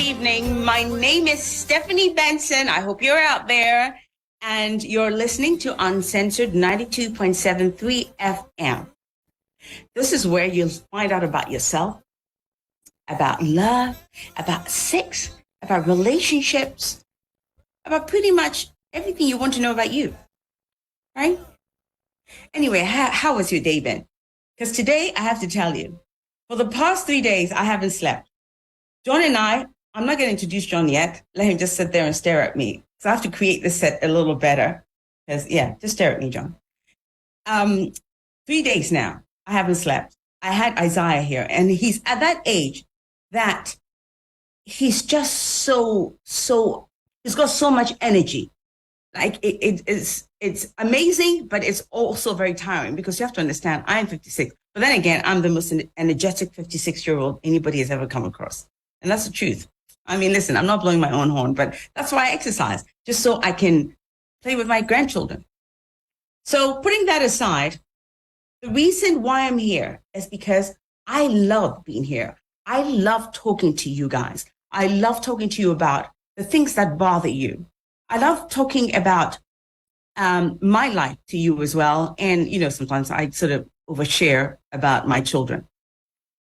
evening. My name is Stephanie Benson. I hope you're out there and you're listening to Uncensored 92.73 FM. This is where you'll find out about yourself, about love, about sex, about relationships, about pretty much everything you want to know about you, right? Anyway, how has your day been? Because today I have to tell you, for the past 3 days, I haven't slept. John and I'm not going to introduce John yet. Let him just sit there and stare at me. So I have to create this set a little better. Because, just stare at me, John. 3 days now, I haven't slept. I had Isaiah here, and he's at that age that he's just so, he's got so much energy. Like, it's amazing, but it's also very tiring because you have to understand, I'm 56. But then again, I'm the most energetic 56-year-old anybody has ever come across. And that's the truth. I mean, listen, I'm not blowing my own horn, but that's why I exercise, just so I can play with my grandchildren. So putting that aside, the reason why I'm here is because I love being here. I love talking to you guys. I love talking to you about the things that bother you. I love talking about my life to you as well. And, sometimes I sort of overshare about my children.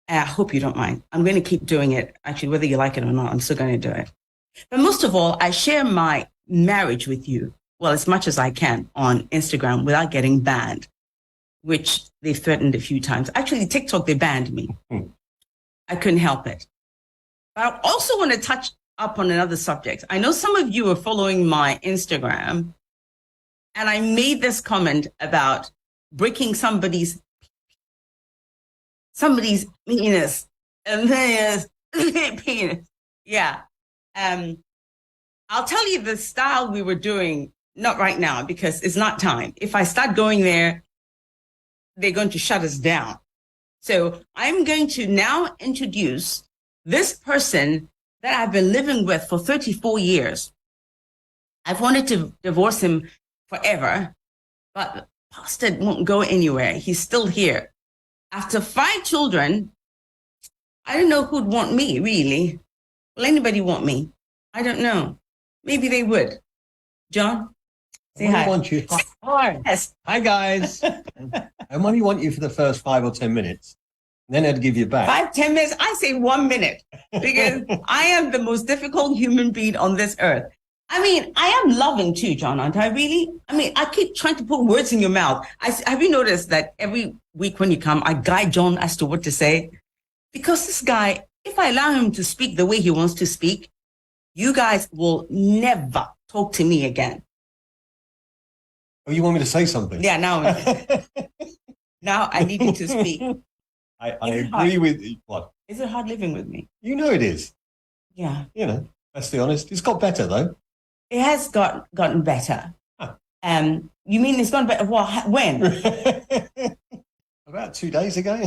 I hope you don't mind. I'm going to keep doing it. Actually, whether you like it or not, I'm still going to do it. But most of all, I share my marriage with you, well, as much as I can on Instagram without getting banned, which they threatened a few times. Actually, TikTok, they banned me. I couldn't help it. But I also want to touch up on another subject. I know some of you are following my Instagram, and I made this comment about breaking somebody's penis. Penis. Yeah. I'll tell you the style we were doing, not right now, because it's not time. If I start going there, they're going to shut us down. So I'm going to now introduce this person that I've been living with for 34 years. I've wanted to divorce him forever, but the bastard won't go anywhere. He's still here. After 5 children, I don't know who'd want me, really. Will anybody want me? I don't know. Maybe they would. John, say hi. I want you. Hi. Yes. Hi, guys. I only want you for the first 5 or 10 minutes. Then I'd give you back. 5, 10 minutes? I say 1 minute because I am the most difficult human being on this earth. I mean, I am loving too, John, aren't I really? I mean, I keep trying to put words in your mouth. Have you noticed that every week when you come, I guide John as to what to say? Because this guy, if I allow him to speak the way he wants to speak, you guys will never talk to me again. Oh, you want me to say something? Yeah, now I need you to speak. I agree with you. What? Is it hard living with me? You know it is. Yeah. Let's be honest. It's got better, though. It has gotten better. Huh. You mean it's gone better? Well, when? About 2 days ago.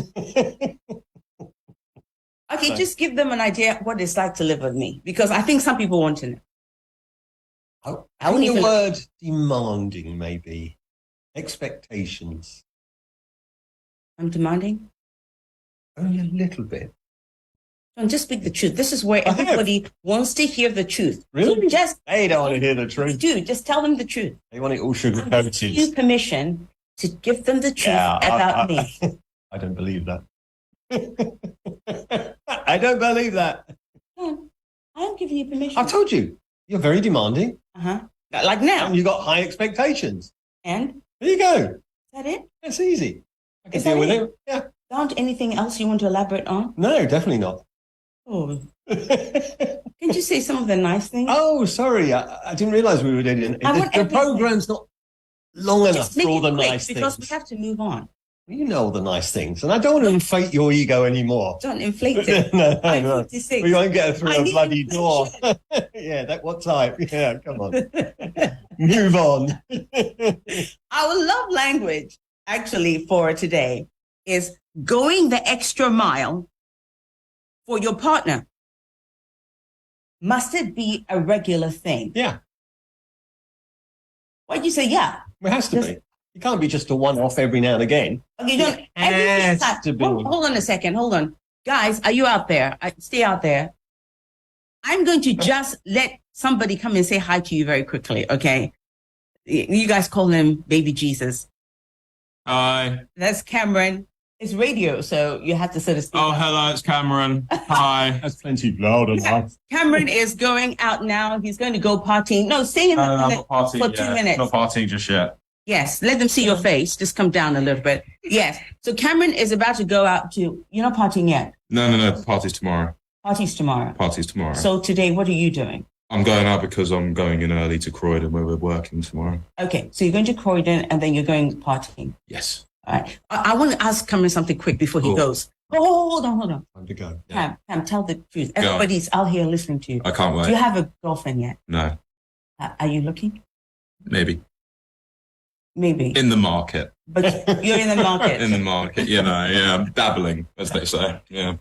Okay, So- just give them an idea what it's like to live with me, because I think some people want to know. I think the word demanding, maybe. Expectations. I'm demanding? Only a little bit. Don't just speak the truth. This is where everybody wants to hear the truth. Really? So just They don't want to hear the truth. just tell them the truth. They want it all sugar I'm giving you coated. permission to give them the truth about me. I don't believe that. I don't believe that. I'm giving you permission. I told you, you're very demanding. Like now. And you've got high expectations. And There you go. is that it? It's easy. I can Is deal that with it? it. Yeah. Aren't anything else you want to elaborate on? No, definitely not. Oh, can you say some of the nice things? Oh, sorry. I didn't realize we were doing it. I want The everything. program's not long enough Just make for all the it quick, nice because things. we have to move on. You know all the nice things. And I don't want to inflate your ego anymore. Don't inflate it. no. I'm 56. We won't get her through I a need bloody door. What type? Yeah, come on. Move on. Our love language, actually, for today is going the extra mile for your partner. Must it be a regular thing? Yeah, Why'd you say yeah? it has to be. It can't be just a one-off every now and again. Okay, don't. It has to be. Hold on a second. Hold on. Guys, are you out there? Stay out there. I'm going to just let somebody come and say hi to you very quickly, okay? You guys call him Baby Jesus. Hi. That's Cameron. It's radio, so you have to sort of speak Oh, up. hello, it's Cameron. Hi. That's plenty loud enough. Cameron is going out now. He's going to go partying. No, stay in I'm not partying for yet. 2 minutes. Not partying just yet. Yes, let them see your face. Just come down a little bit. Yes. So Cameron is about to go out to, you're not partying yet. No. Party's tomorrow. Party's tomorrow. Party's tomorrow. So today, what are you doing? I'm going out because I'm going in early to Croydon where we're working tomorrow. Okay, so you're going to Croydon and then you're going partying. Yes. All right. I want to ask Cameron something quick before he Cool. goes. Oh, hold on. Time to go. Yeah. Cam, tell the truth. Go. Everybody's out here listening to you. I can't Do you wait. have a girlfriend yet? No. Are you looking? Maybe. Maybe. In the market. But you're in the market. In the market, yeah. Dabbling, as they say. Yeah.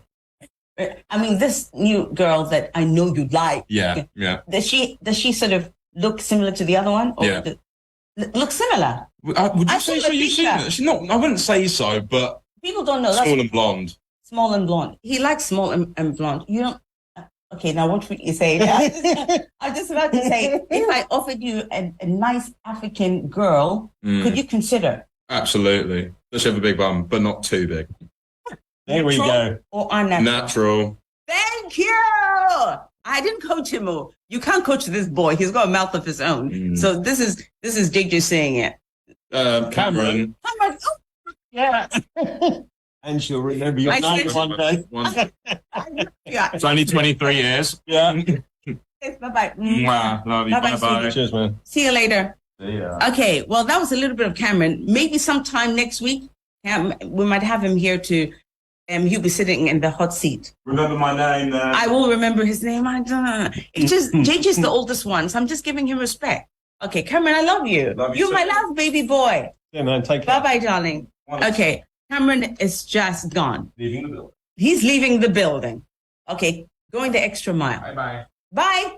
I mean, this new girl that I know you like. Yeah. Does she sort of look similar to the other one? Or Yeah. Look similar. Would I've you say seen so? the You've seen picture. it? She's not, I wouldn't say so, but People don't know. That's small and blonde. small and blonde. He likes small and blonde. You don't. Okay, now what would you say? I'm just about to say, if I offered you a nice African girl, could you consider Absolutely. Does she have a big bum, but not too big? There we go. or unnatural? Natural. Thank you. I didn't coach him. You can't coach this boy. He's got a mouth of his own. So this is JJ saying it. Cameron. Come on. Oh, Yeah. And she'll remember your I name said- one day. yeah. It's only 23 years. Yeah. Bye bye. Mwah. Love you. Bye-bye, Bye-bye. Cheers, man. See you later. Yeah. Okay. Well, that was a little bit of Cameron. Maybe sometime next week, we might have him here to. He'll be sitting in the hot seat. Remember my name there. I will remember his name. I don't. It's just JJ's the oldest one, so I'm just giving him respect. Okay, Cameron, I love you. Love you You're my too. love, baby boy. Yeah, man. Take care. Bye bye, darling. Okay, Cameron is just gone. Leaving the building. He's leaving the building. Okay, going the extra mile. Bye-bye. Bye.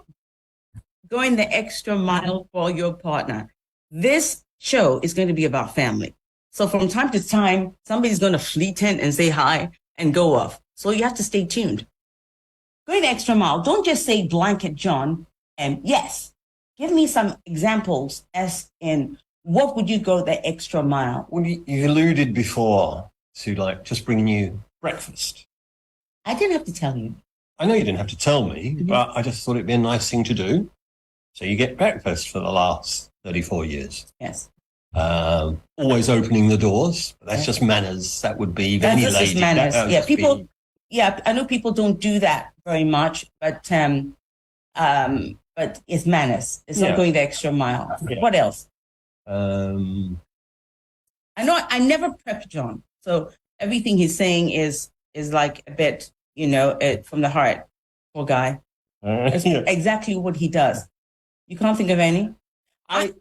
Going the extra mile for your partner. This show is going to be about family. So from time to time, somebody's going to fleet in and say hi and go off. So you have to stay tuned. Going the extra mile. Don't just say blanket John. And yes, give me some examples as in what would you go the extra mile? Well, you alluded before to like just bringing you breakfast. I didn't have to tell you. I know you didn't have to tell me, Mhm. but I just thought it'd be a nice thing to do. So you get breakfast for the last 34 years. Yes. Always opening the doors. But that's just manners. That would be That's any just lady. manners. That would Yeah, just people. be- Yeah, I know people don't do that very much, but it's manners. It's Yeah. not going the extra mile. Yeah. What else? Um, I know I never prepped John, so everything he's saying is like a bit, from the heart. Poor guy. It's yeah. exactly what he does. You can't think of any. I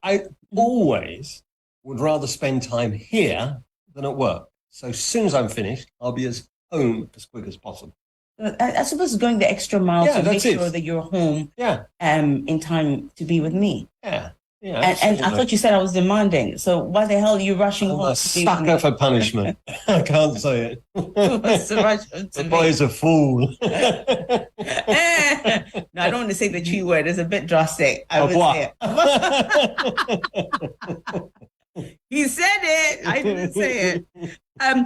always would rather spend time here than at work. So as soon as I'm finished, I'll be home as quick as possible. I suppose it's going the extra mile Yeah, to make that's it. sure that you're home Yeah, in time to be with me. yeah. And I thought you said I was demanding. So why the hell are you rushing I'm home? a sucker for punishment. I can't say it. The boy's a fool. No, I don't want to say the tree word. It's a bit drastic. I Of would what? say it. He said it. I didn't say it. I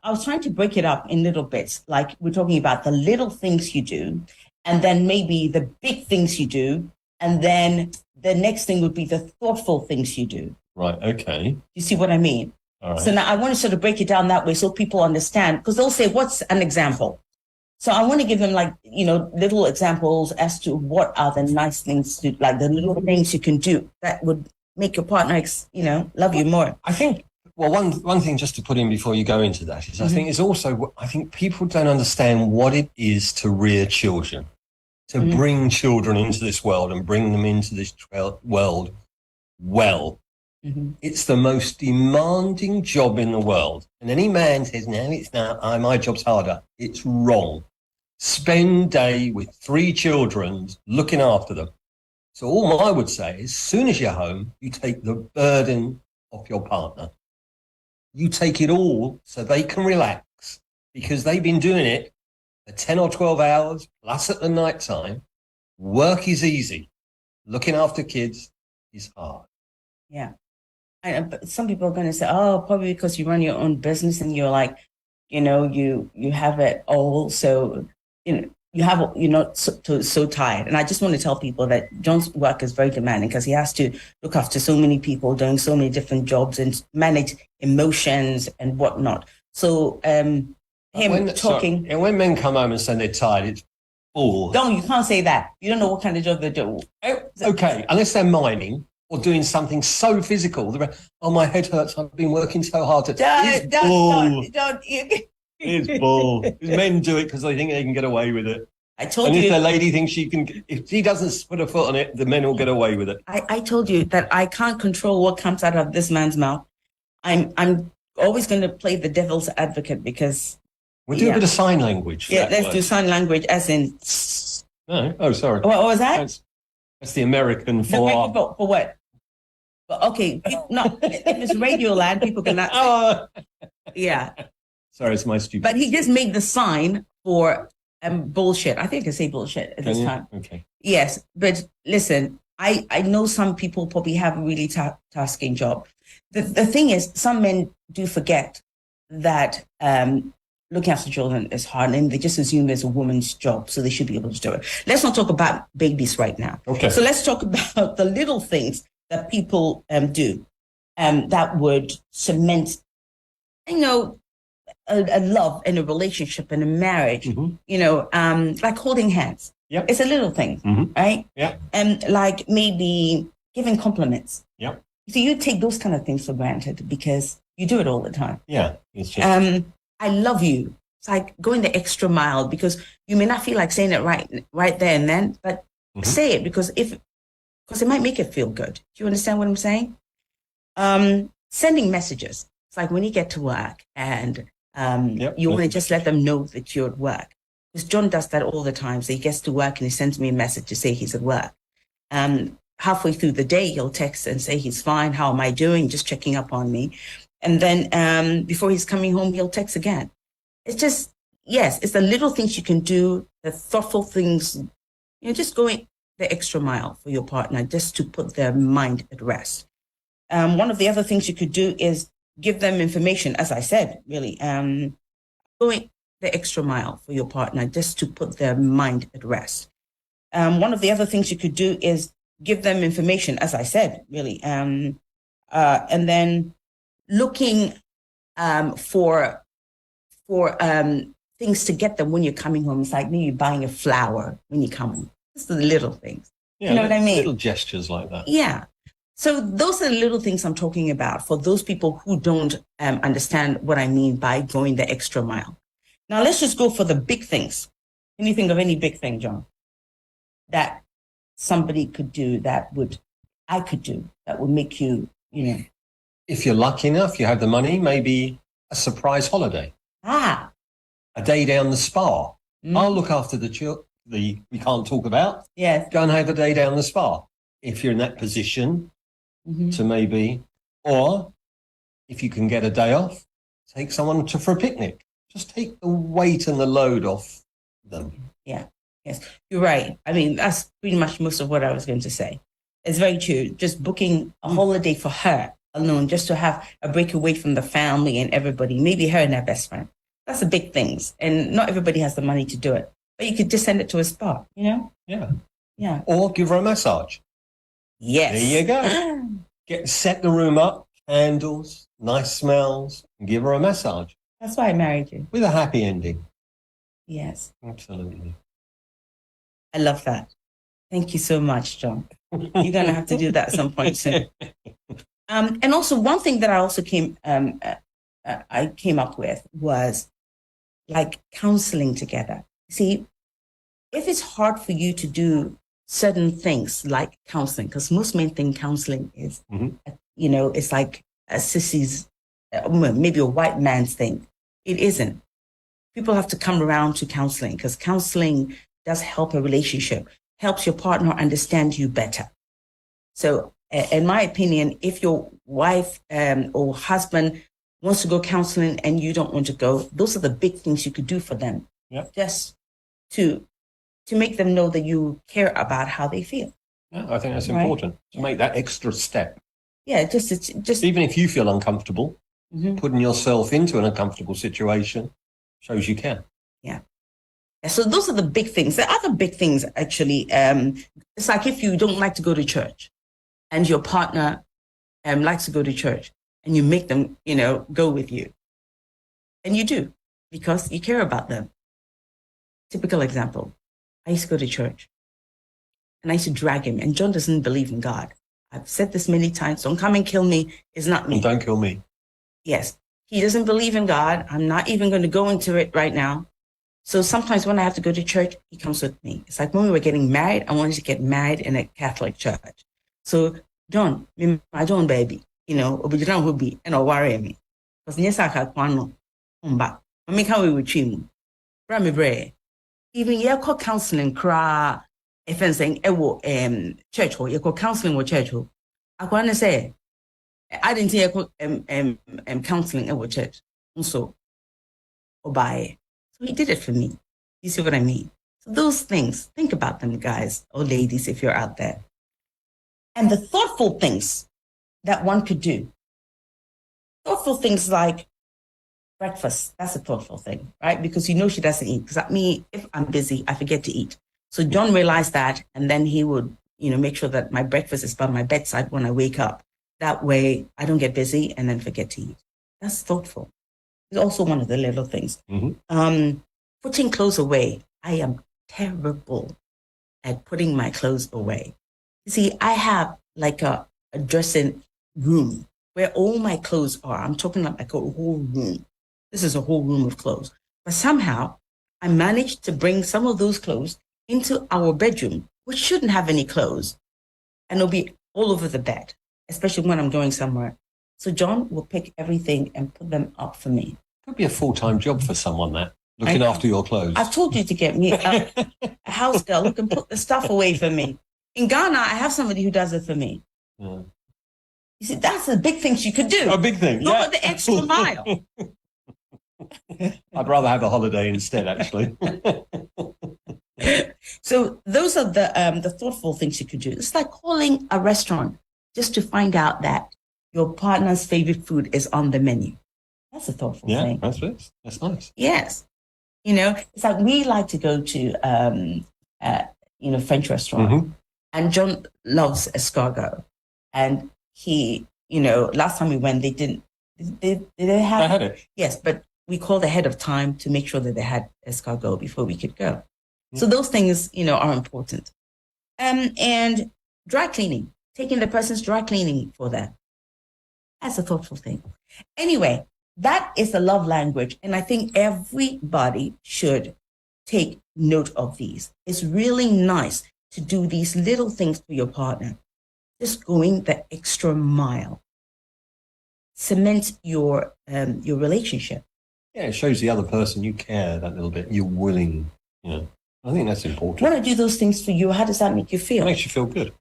was trying to break it up in little bits. Like we're talking about the little things you do, and then maybe the big things you do, and then the next thing would be the thoughtful things you do. Right, okay. You see what I mean? All right. So now I want to sort of break it down that way so people understand, because they'll say, what's an example? So I want to give them little examples as to what are the nice things to, like the little things you can do that would make your partner, love you more. I think, well, one thing just to put in before you go into that is I think it's also, I think people don't understand what it is to rear children, to bring children into this world and bring them into this world well. Mm-hmm. It's the most demanding job in the world. And any man says, no, it's not, my job's harder. It's wrong. Spend day with 3 children looking after them. So all I would say is, as soon as you're home, you take the burden off your partner. You take it all so they can relax because they've been doing it for 10 or 12 hours, plus at the night time. Work is easy. Looking after kids is hard. Yeah. But some people are going to say, oh, probably because you run your own business and you're like, you have it all. So, you're not so tired. And I just want to tell people that John's work is very demanding because he has to look after so many people doing so many different jobs and manage emotions and whatnot. So, and when men come home and say they're tired, it's bull. No, you can't say that. You don't know what kind of job they do. Okay, unless they're mining or doing something so physical. Oh, my head hurts. I've been working so hard to. It's bull. Men do it because they think they can get away with it. I told and you. if the lady thinks she can, if she doesn't put a foot on it, the men will get away with it. I told you that I can't control what comes out of this man's mouth. I'm always going to play the devil's advocate because. We'll do a bit of sign language. Yeah, let's do sign language as in. No. Oh, sorry. What was that? That's the American for. For what? But okay, no. If it's Radio Land, people cannot. Yeah. Sorry, it's my stupid. But he just made the sign for bullshit. I think I say bullshit at this time. Okay. Yes, but listen, I know some people probably have a really tasking job. The thing is, some men do forget that looking after children is hard, and they just assume it's a woman's job, so they should be able to do it. Let's not talk about babies right now. Okay. So let's talk about the little things that people do that would cement, a love in a relationship and a marriage, like holding hands. Yep. It's a little thing, right? Yeah. And like maybe giving compliments. Yep. So you take those kind of things for granted because you do it all the time. Yeah. It's just... I love you. It's like going the extra mile because you may not feel like saying it right there and then, but say it because it might make it feel good. Do you understand what I'm saying? Sending messages. It's like when you get to work and you want to just let them know that you're at work. Because John does that all the time. So he gets to work and he sends me a message to say he's at work. Halfway through the day, he'll text and say he's fine. How am I doing? Just checking up on me. And then before he's coming home, he'll text again. It's just, yes, it's the little things you can do, the thoughtful things, just going the extra mile for your partner just to put their mind at rest. One of the other things you could do is give them information, as I said, really, going the extra mile for your partner just to put their mind at rest. One of the other things you could do is give them information, as I said, really, and then looking for things to get them when you're coming home. It's like maybe buying a flower when you come home. Just the little things. Yeah, you know what I mean? Little gestures like that. Yeah. So those are the little things I'm talking about for those people who don't understand what I mean by going the extra mile. Now let's just go for the big things. Can you think of any big thing, John, that somebody could do I could do that would make you, If you're lucky enough, you have the money, maybe a surprise holiday. A day down the spa. I'll look after the children we can't talk about. Yes. Go and have a day down the spa. If you're in that position to maybe, or if you can get a day off, take someone for a picnic. Just take the weight and the load off them. Yeah. Yes. You're right. I mean, that's pretty much most of what I was going to say. It's very true. Just booking a holiday for her alone, just to have a break away from the family and everybody, maybe her and her best friend. That's the big things. And not everybody has the money to do it. But you could just send it to a spa, Yeah. Yeah. Or give her a massage. Yes. There you go. Set the room up, candles, nice smells, and give her a massage. That's why I married you. With a happy ending. Yes. Absolutely. I love that. Thank you so much, John. You're going to have to do that at some point soon. And also one thing that I also came up with was like counseling together. See, if it's hard for you to do certain things like counseling, because most men think counseling is, it's like a sissy's, maybe a white man's thing. It isn't. People have to come around to counseling because counseling does help a relationship, helps your partner understand you better. So in my opinion, if your wife or husband wants to go counseling and you don't want to go, those are the big things you could do for them Yeah. Just to make them know that you care about how they feel. Yeah, I think that's Right. important to make that extra step. Yeah, just Even if you feel uncomfortable, Mhm. putting yourself into an uncomfortable situation shows you care. So those are the big things. The other big things, actually, it's like if you don't like to go to church, and your partner likes to go to church, and you make them, go with you, and you do because you care about them. Typical example: I used to go to church, and I used to drag him. And John doesn't believe in God. I've said this many times. Don't come and kill me. It's not me. And don't kill me. Yes, he doesn't believe in God. I'm not even going to go into it right now. So sometimes when I have to go to church, he comes with me. It's like when we were getting married, I wanted to get married in a Catholic church. So, John, my John baby, Obijiran will be, and I'll worry me. Because Nyesaka Kwano, Umba, I mean, how we would chim. Brami Bray. Even Yako counseling, cry, if I'm saying, church hall, Yako counseling or church hall. I want to say, I didn't hear counseling at church. So, Obaye. So he did it for me. You see what I mean? So those things, think about them, guys or ladies, if you're out there. And the thoughtful things that one could do. Thoughtful things like breakfast. That's a thoughtful thing, right? Because she doesn't eat. Because me, if I'm busy, I forget to eat. So John realized that, and then he would, make sure that my breakfast is by my bedside when I wake up. That way I don't get busy and then forget to eat. That's thoughtful. It's also one of the little things. Mm-hmm. Putting clothes away. I am terrible at putting my clothes away. You see, I have like a dressing room where all my clothes are. I'm talking like a whole room. This is a whole room of clothes. But somehow I managed to bring some of those clothes into our bedroom, which shouldn't have any clothes. And it'll be all over the bed, especially when I'm going somewhere. So John will pick everything and put them up for me. Could be a full-time job for someone, that. Looking after your clothes. I've told you to get me a house girl who can put the stuff away for me. In Ghana, I have somebody who does it for me. Yeah. You see, that's a big thing she could do. A big thing, Go yeah. the extra mile. I'd rather have a holiday instead, actually. So those are the thoughtful things you could do. It's like calling a restaurant just to find out that your partner's favorite food is on the menu. That's a thoughtful thing. Yeah, that's nice. Yes. It's like we like to go to, French restaurant. Mm-hmm. And John loves escargot. And he, last time we went, did they have? I had it. Yes, but we called ahead of time to make sure that they had escargot before we could go. So those things, are important. And dry cleaning, taking the person's dry cleaning for them. That's a thoughtful thing. Anyway, that is the love language. And I think everybody should take note of these. It's really nice to do these little things for your partner. Just going the extra mile. Cement your relationship. Yeah, it shows the other person you care that little bit. You're willing. I think that's important. When I do those things for you, how does that make you It feel? makes you feel good. Of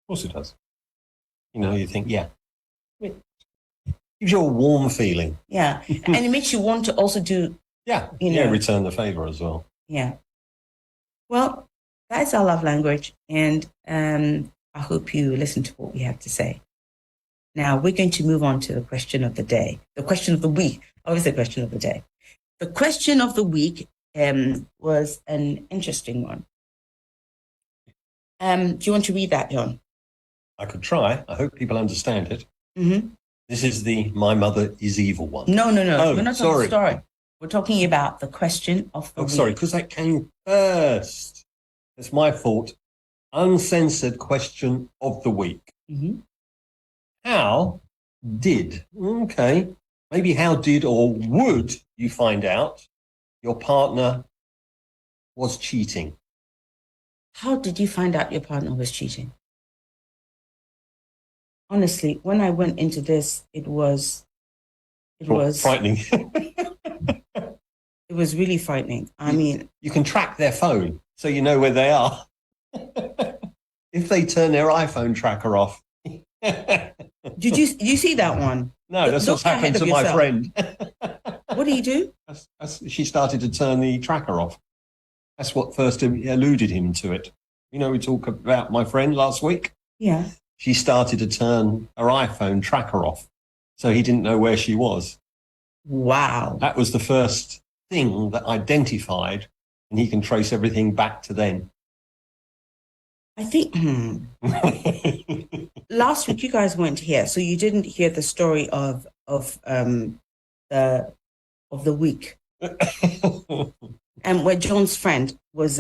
course it does. You think, yeah. It gives you a warm feeling. Yeah. And it makes you want to also do, Yeah. Return the favor as well. yeah. Well, that's our love language. And I hope you listen to what we have to say. Now, we're going to move on to the question of the day, the question of the week. Always the question of the day. The question of the week was an interesting one. Do you want to read that, John? I could try. I hope people understand it. Mm-hmm. This is the My Mother is Evil one. No. Oh, We're not talking story. We're talking about the question of the week. Sorry, because that came first. It's my fault. Uncensored question of the week. Mm-hmm. How did, maybe how did or would you find out your partner was cheating? How did you find out your partner was cheating? Honestly, when I went into this, it was frightening. It was really frightening. I mean, you can track their phone so you know where they are. If they turn their iPhone tracker off. did you see that one? No, that's Don't what's get ahead happened of to my yourself. friend. What do you do? She started to turn the tracker off. That's what first alluded him to it. You know, we talked about my friend last week. Yeah. She started to turn her iPhone tracker off, so he didn't know where she was. Wow. That was the first thing that identified, and he can trace everything back to then. I think last week you guys weren't here, so you didn't hear the story of the week, and where John's friend was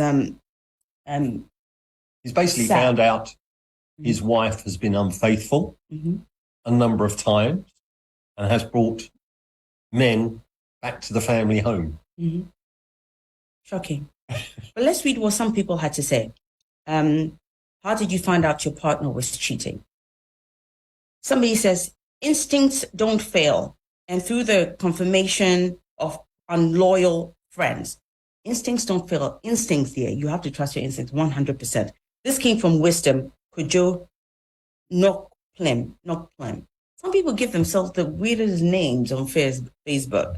He's basically sad. found out his wife has been unfaithful a number of times and has brought men back to the family home. Shocking. But let's read what some people had to say. How did you find out your partner was cheating? Somebody says, instincts don't fail. And through the confirmation of unloyal friends, instincts don't fail. Instincts there, you have to trust your instincts 100%. This came from Wisdom, Kujo Nokplem. Some people give themselves the weirdest names on Facebook.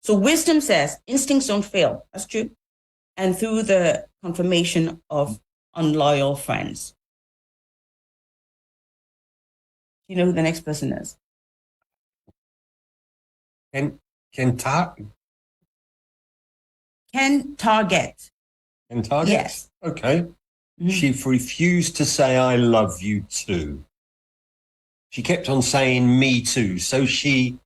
So Wisdom says, instincts don't fail. That's true. And through the confirmation of unloyal friends. You know who the next person is? Ken Target. Yes. Okay. She refused to say, I love you too. She kept on saying, me too. So she...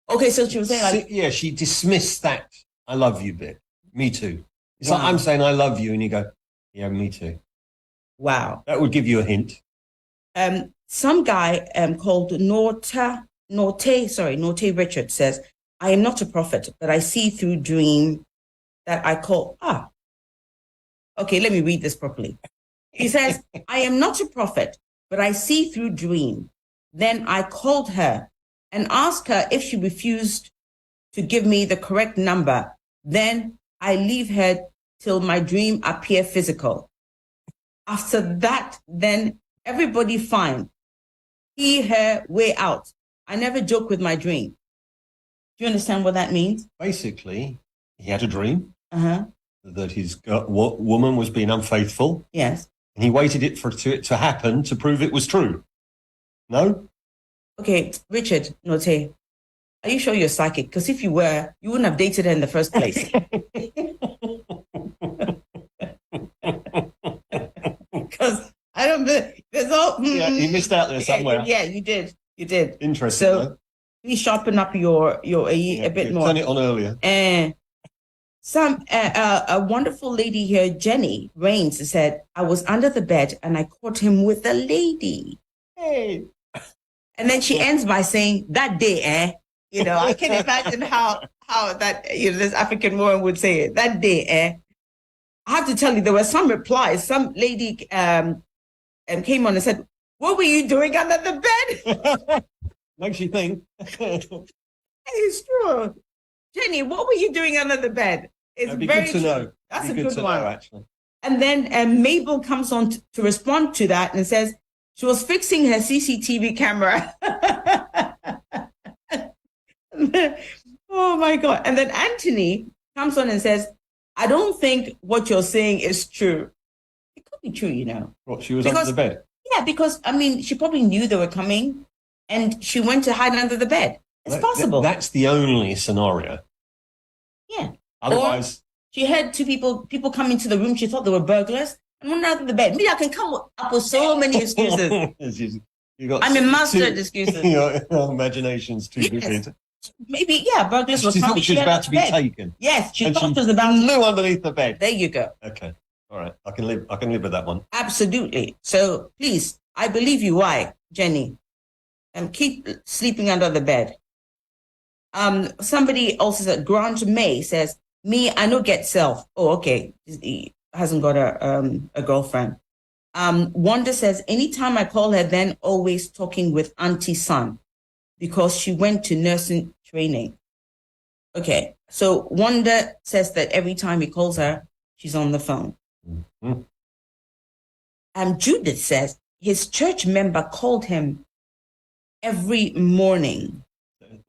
Okay, so she was saying like... Yeah, she dismissed that I love you bit. Me too. It's Wow. like I'm saying I love you and you go, yeah, me too. Wow. That would give you a hint. Some guy called Norte Richard says, I am not a prophet, but I see through dream that I call... Okay, let me read this properly. He says, I am not a prophet, but I see through dream. Then I called her and asked her if she refused to give me the correct number. Then I leave her till my dream appear physical. After that, then everybody fine. He, her, way out. I never joke with my dream. Do you understand what that means? Basically, he had a dream Uh-huh. that his woman was being unfaithful. Yes. And he waited for it to happen to prove it was true. No? Okay, Richard Note, are you sure you're psychic? Because if you were, you wouldn't have dated her in the first place. Because I don't believe there's all... Yeah, you missed out there somewhere. Yeah, you did. You did. Interesting. So though. please sharpen up your a bit more. Turn it on earlier. A wonderful lady here, Jenny Rains, said, I was under the bed and I caught him with a lady. Hey. And then she ends by saying, that day, You know, I can imagine how that, this African woman would say it. That day, I have to tell you, there were some replies. Some lady came on and said, what were you doing under the bed? Makes you think. It's true. Jenny, what were you doing under the bed? It's That'd be very good to true. know. That's That'd a be good to one. know, actually. And then Mabel comes on to respond to that and says she was fixing her CCTV camera. Oh my God. And then Anthony comes on and says, I don't think what you're saying is true. It could be true, you know. What, she was Because- under the bed? Yeah, because, I mean, she probably knew they were coming and she went to hide under the bed. It's possible. That's the only scenario. Yeah. Otherwise, She heard two people come into the room. She thought they were burglars and went under the bed. Maybe I can come up with so many excuses. you got I'm a master at too- excuses. Your imagination's too Yes. vivid. Maybe, yeah, burglars were She coming. thought she was had about to be bed. taken. Yes, she And thought she it was about. flew underneath the bed. There you go. Okay. All right. I can live with that one. Absolutely. So please, I believe you. Why, Jenny? Keep sleeping under the bed. Somebody also said, Grant May says, me, I know get self. Oh, okay. He hasn't got a girlfriend. Wanda says, anytime I call her, then always talking with Auntie Son because she went to nursing training. Okay. So Wanda says that every time he calls her, she's on the phone. Mhm. Judith says his church member called him every morning.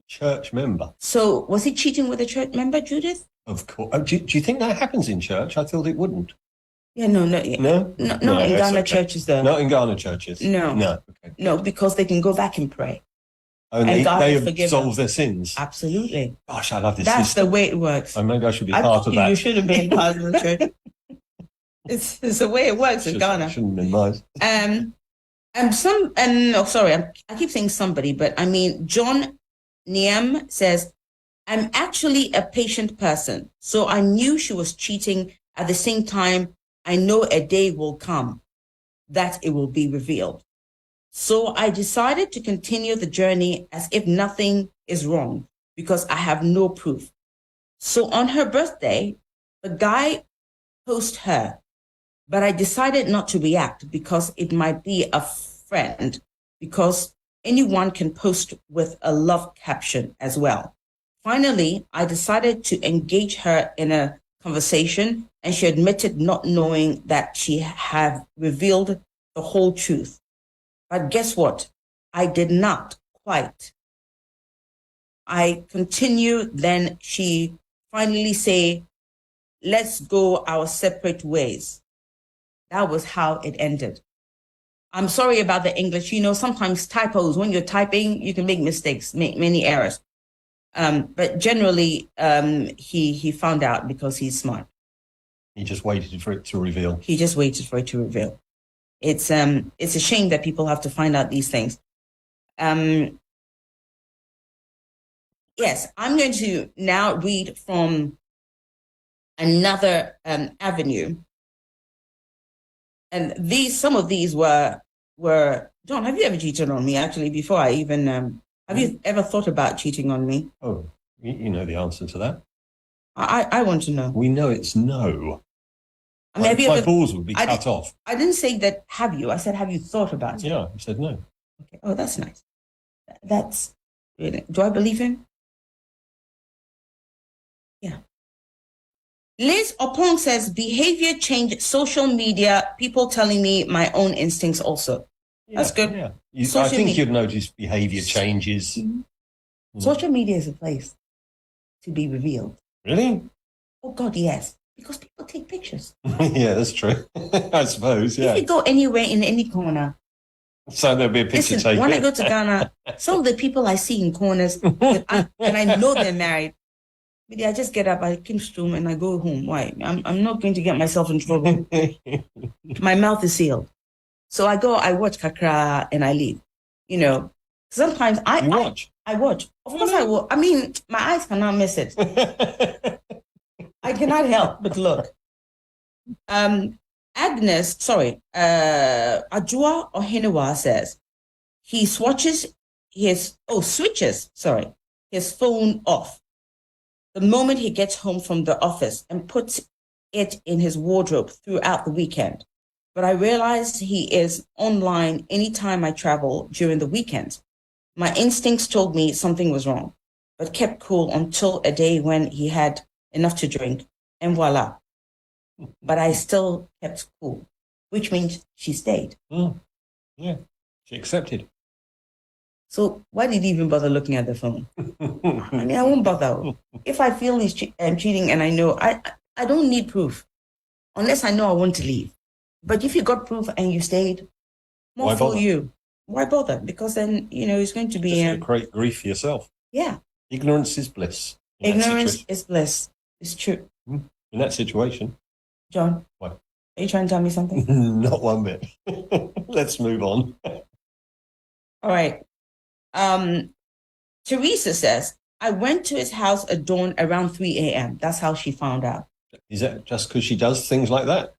Church member. So was he cheating with a church member, Judith? Of course. Oh, do you think that happens in church? I thought it wouldn't. Yeah, no. No? No, not in that's Ghana okay. churches, though. Not in Ghana churches. No. No. Okay. No, because they can go back and pray. Oh, and And God they will forgive absolve them. their sins. Absolutely. Gosh, I love this That's system. the way it works. Oh, maybe I should be I part told of you, that. you should have been part of the church. It's the way it works in Ghana. Shouldn't have been nice. I keep saying somebody, but I mean, John Niem says, I'm actually a patient person, so I knew she was cheating. At the same time, I know a day will come that it will be revealed. So I decided to continue the journey as if nothing is wrong because I have no proof. So on her birthday, the guy posted her, but I decided not to react because it might be a friend, because anyone can post with a love caption as well. Finally, I decided to engage her in a conversation, and she admitted not knowing that she had revealed the whole truth. But guess what? I did not quite. I continued, then she finally say, let's go our separate ways. That was how it ended. I'm sorry about the English. You know, sometimes typos, when you're typing, you can make mistakes, make many errors. But generally, he found out because he's smart. He just waited for it to reveal. He just waited for it to reveal. It's a shame that people have to find out these things. Yes, I'm going to now read from another avenue. And some of these were John, have you ever cheated on me? Actually, before I even have you ever thought about cheating on me? Oh, you know the answer to that. I want to know. We know it's no. I mean, have you My ever, balls would be cut off. I didn't say that. Have you? I said, have you thought about it? Yeah, you said no. Okay. Oh, that's nice. That's really. Do I believe him? Yeah. Liz Opong says behavior change, social media, people telling me my own instincts also. That's good. Yeah. I Social think media. you'd notice behavior changes. Mm-hmm. Social media is a place to be revealed. Really? Oh God, yes. Because people take pictures. Yeah, that's true. I suppose, yeah. If you go anywhere in any corner, So there'll be a picture listen, taken. when I go to Ghana, some of the people I see in corners, and I know they're married, maybe I just get up, I came room and I go home. Why? I'm not going to get myself in trouble. My mouth is sealed. So I go, I watch Kakra and I leave. You know, sometimes I watch. I watch. Of course I will. I mean, my eyes cannot miss it. I cannot help but look. Agnes, Ajua Ohinewa says he switches his phone off the moment he gets home from the office and puts it in his wardrobe throughout the weekend. But I realized he is online anytime I travel during the weekend. My instincts told me something was wrong, but kept cool until a day when he had enough to drink, and voila. But I still kept cool, which means she stayed. Yeah, she accepted. So why did he even bother looking at the phone? I mean, I won't bother. If I feel he's cheating and I know, I don't need proof unless I know I want to leave. But if you got proof and you stayed, more for you. Why bother? Because then, it's going to be... Just going to create grief for yourself. Yeah. Ignorance is bliss. Ignorance is bliss. It's true. In that situation. John? What? Are you trying to tell me something? Not one bit. Let's move on. All right. Teresa says, I went to his house at dawn around 3 a.m. That's how she found out. Is that just because she does things like that?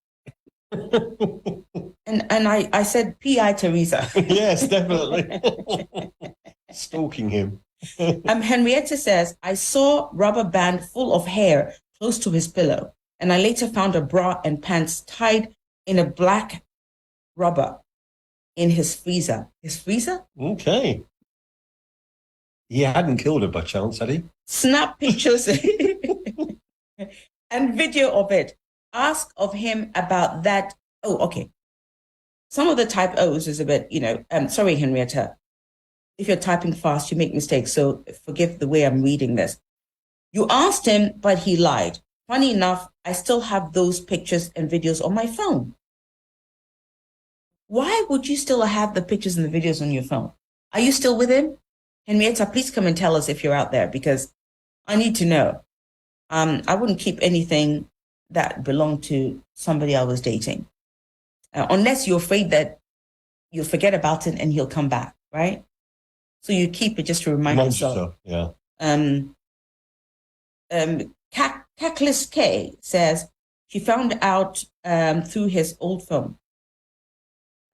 And I said, P.I. Teresa. Yes, definitely. Stalking him. Henrietta says, I saw rubber band full of hair close to his pillow, and I later found a bra and pants tied in a black rubber in his freezer. His freezer? Okay. He hadn't killed her by chance, had he? Snap pictures and video of it. Ask of him about that. Oh, okay. Some of the type O's is a bit, sorry, Henrietta. if you're typing fast, you make mistakes. So forgive the way I'm reading this. You asked him, but he lied. Funny enough, I still have those pictures and videos on my phone. Why would you still have the pictures and the videos on your phone? Are you still with him? Henrietta, please come and tell us if you're out there, because I need to know. I wouldn't keep anything that belonged to somebody I was dating, unless you're afraid that you'll forget about it and he'll come back, right? So you keep it just to remind yourself. Yeah. Cackless K says she found out through his old phone.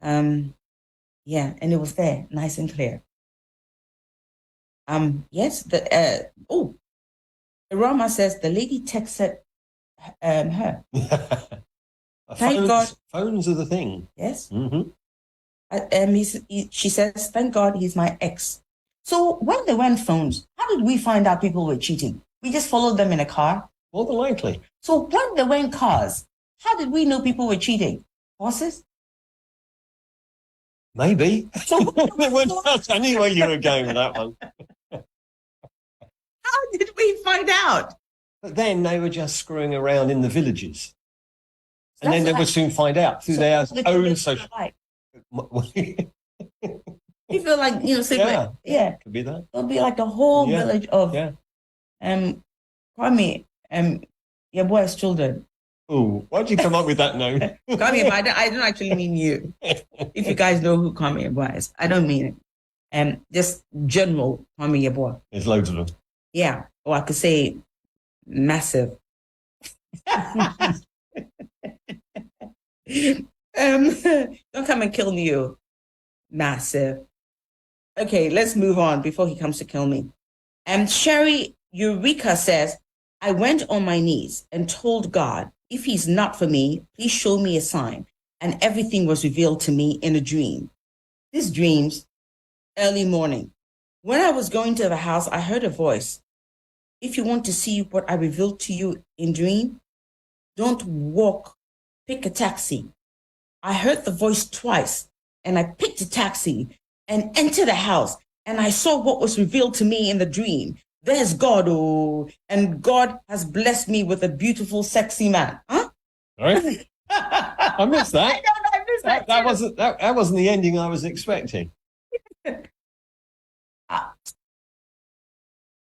Yeah, and it was there, nice and clear. Yes, Rama says the lady texted her. Thank God. Phones are the thing. Yes. Mm-hmm. She says, thank God he's my ex. So when they went phones, how did we find out people were cheating? We just followed them in a car. More than likely. So when they went cars, how did we know people were cheating? Horses? Maybe. So I knew where you were going with that one. how did we find out? But then they were just screwing around in the villages. And That's then they like- would soon find out through their own social... You feel like, yeah. Could be that. It'll be like a whole Yeah. village of Yeah. Kwame, your boy's children. Oh, why'd you come up with that name? Kwame, but I don't actually mean you. If you guys know who Kwame Yeboah is, I don't mean it. Just general Kwame Yeboah. There's loads of them. Yeah, or I could say massive. Don't come and kill me, you massive. Okay, let's move on before he comes to kill me. Sherry Eureka says, I went on my knees and told God, if he's not for me, please show me a sign. And everything was revealed to me in a dream. These dreams, early morning. When I was going to the house, I heard a voice. If you want to see what I revealed to you in dream, don't walk, pick a taxi. I heard the voice twice, and I picked a taxi and entered the house, and I saw what was revealed to me in the dream. There's God, oh, and God has blessed me with a beautiful, sexy man. Huh? Sorry? I missed that. I missed that. That wasn't the ending I was expecting.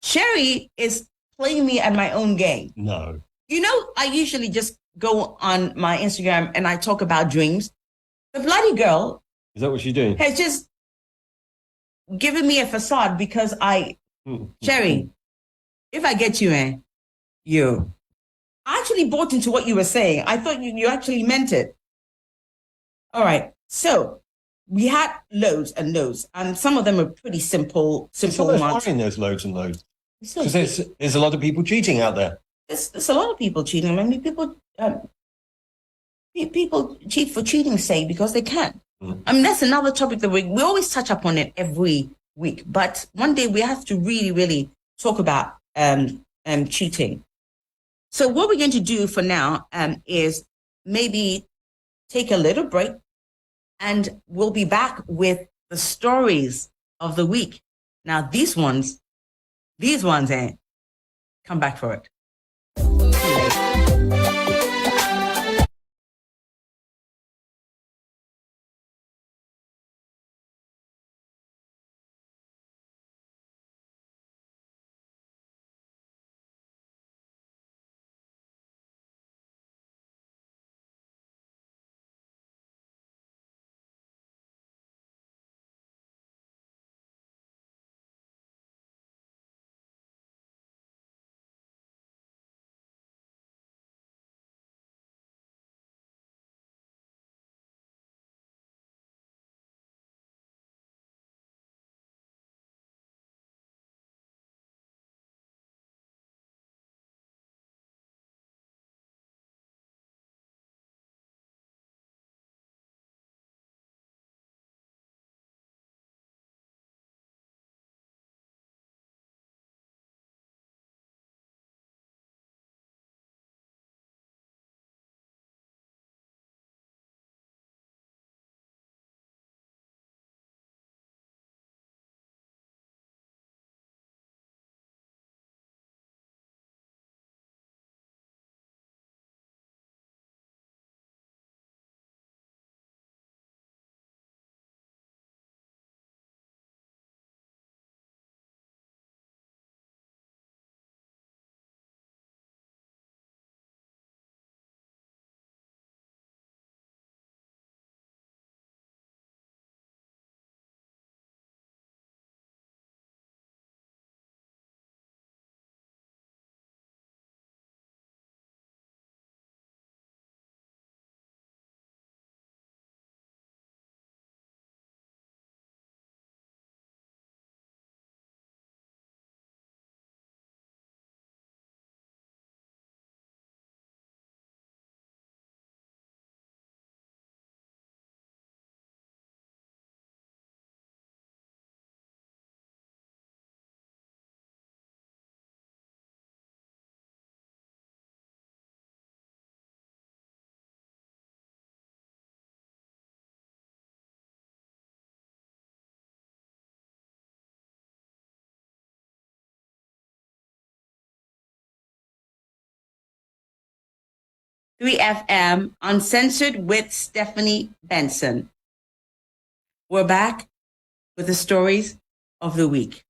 Sherry is playing me at my own game. No. You know, I usually just go on my Instagram and I talk about dreams. The bloody girl Is that what she's doing? has just given me a facade because Sherry, if I get you in, I actually bought into what you were saying. I thought you actually meant it. All right. So we had loads and loads, and some of them are pretty simple Someone's ones. finding there's loads and loads. So Because there's a lot of people cheating out there. there's a lot of people cheating. I mean, people cheat for cheating's sake because they can. I mean, that's another topic that we always touch upon it every week. But one day we have to really, really talk about cheating. So what we're going to do for now is maybe take a little break, and we'll be back with the stories of the week. Now, these ones, come back for it. 3FM Uncensored with Stephanie Benson. We're back with the stories of the week.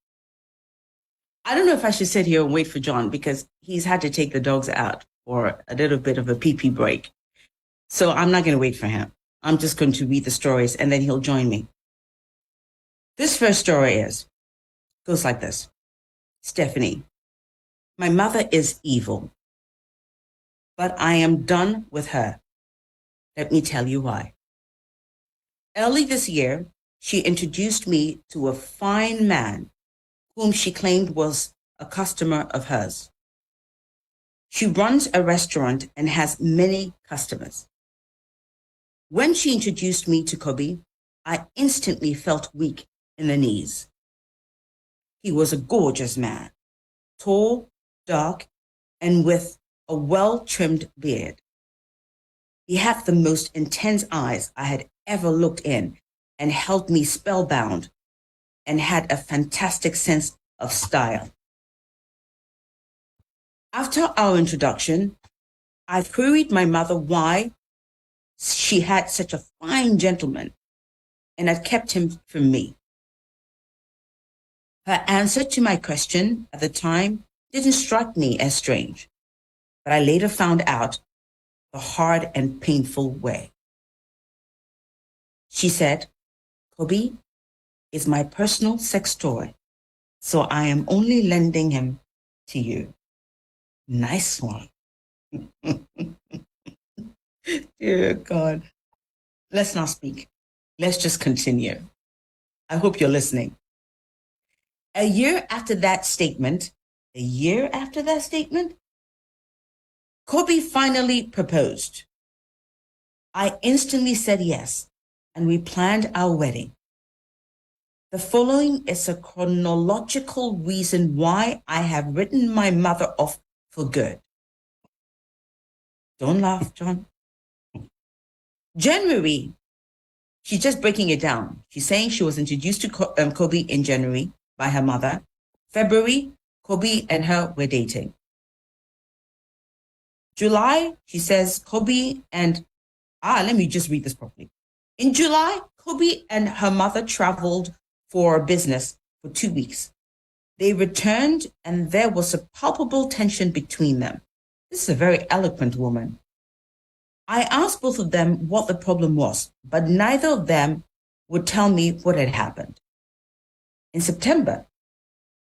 I don't know if I should sit here and wait for John because he's had to take the dogs out for a little bit of a pee-pee break. So I'm not going to wait for him. I'm just going to read the stories and then he'll join me. This first story goes like this. Stephanie, my mother is evil, but I am done with her. Let me tell you why. Early this year, she introduced me to a fine man whom she claimed was a customer of hers. She runs a restaurant and has many customers. When she introduced me to Kobe, I instantly felt weak in the knees. He was a gorgeous man, tall, dark, and with a well-trimmed beard. He had the most intense eyes I had ever looked in and held me spellbound, and had a fantastic sense of style. After our introduction, I queried my mother why she had such a fine gentleman and had kept him from me. Her answer to my question at the time didn't strike me as strange, but I later found out the hard and painful way. She said, Kobe is my personal sex toy, so I am only lending him to you. Nice one. Dear God. Let's not speak. Let's just continue. I hope you're listening. A year after that statement, Kobe finally proposed. I instantly said yes, and we planned our wedding. The following is a chronological reason why I have written my mother off for good. Don't laugh, John. January, she's just breaking it down. She's saying she was introduced to Kobe in January by her mother. February, Kobe and her were dating. July, she says Kobe and, let me just read this properly. In July, Kobe and her mother traveled for business for 2 weeks. They returned and there was a palpable tension between them. This is a very eloquent woman. I asked both of them what the problem was, but neither of them would tell me what had happened. In September,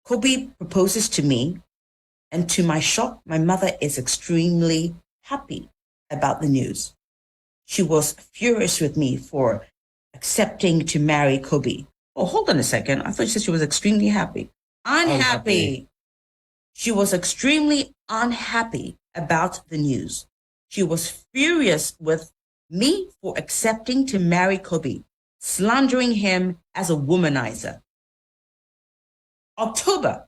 Kobe proposes to me, and to my shock, my mother is extremely happy about the news. She was furious with me for accepting to marry Kobe. Oh, hold on a second. I thought you said she was extremely happy. Unhappy. She was extremely unhappy about the news. She was furious with me for accepting to marry Kobe, slandering him as a womanizer. October,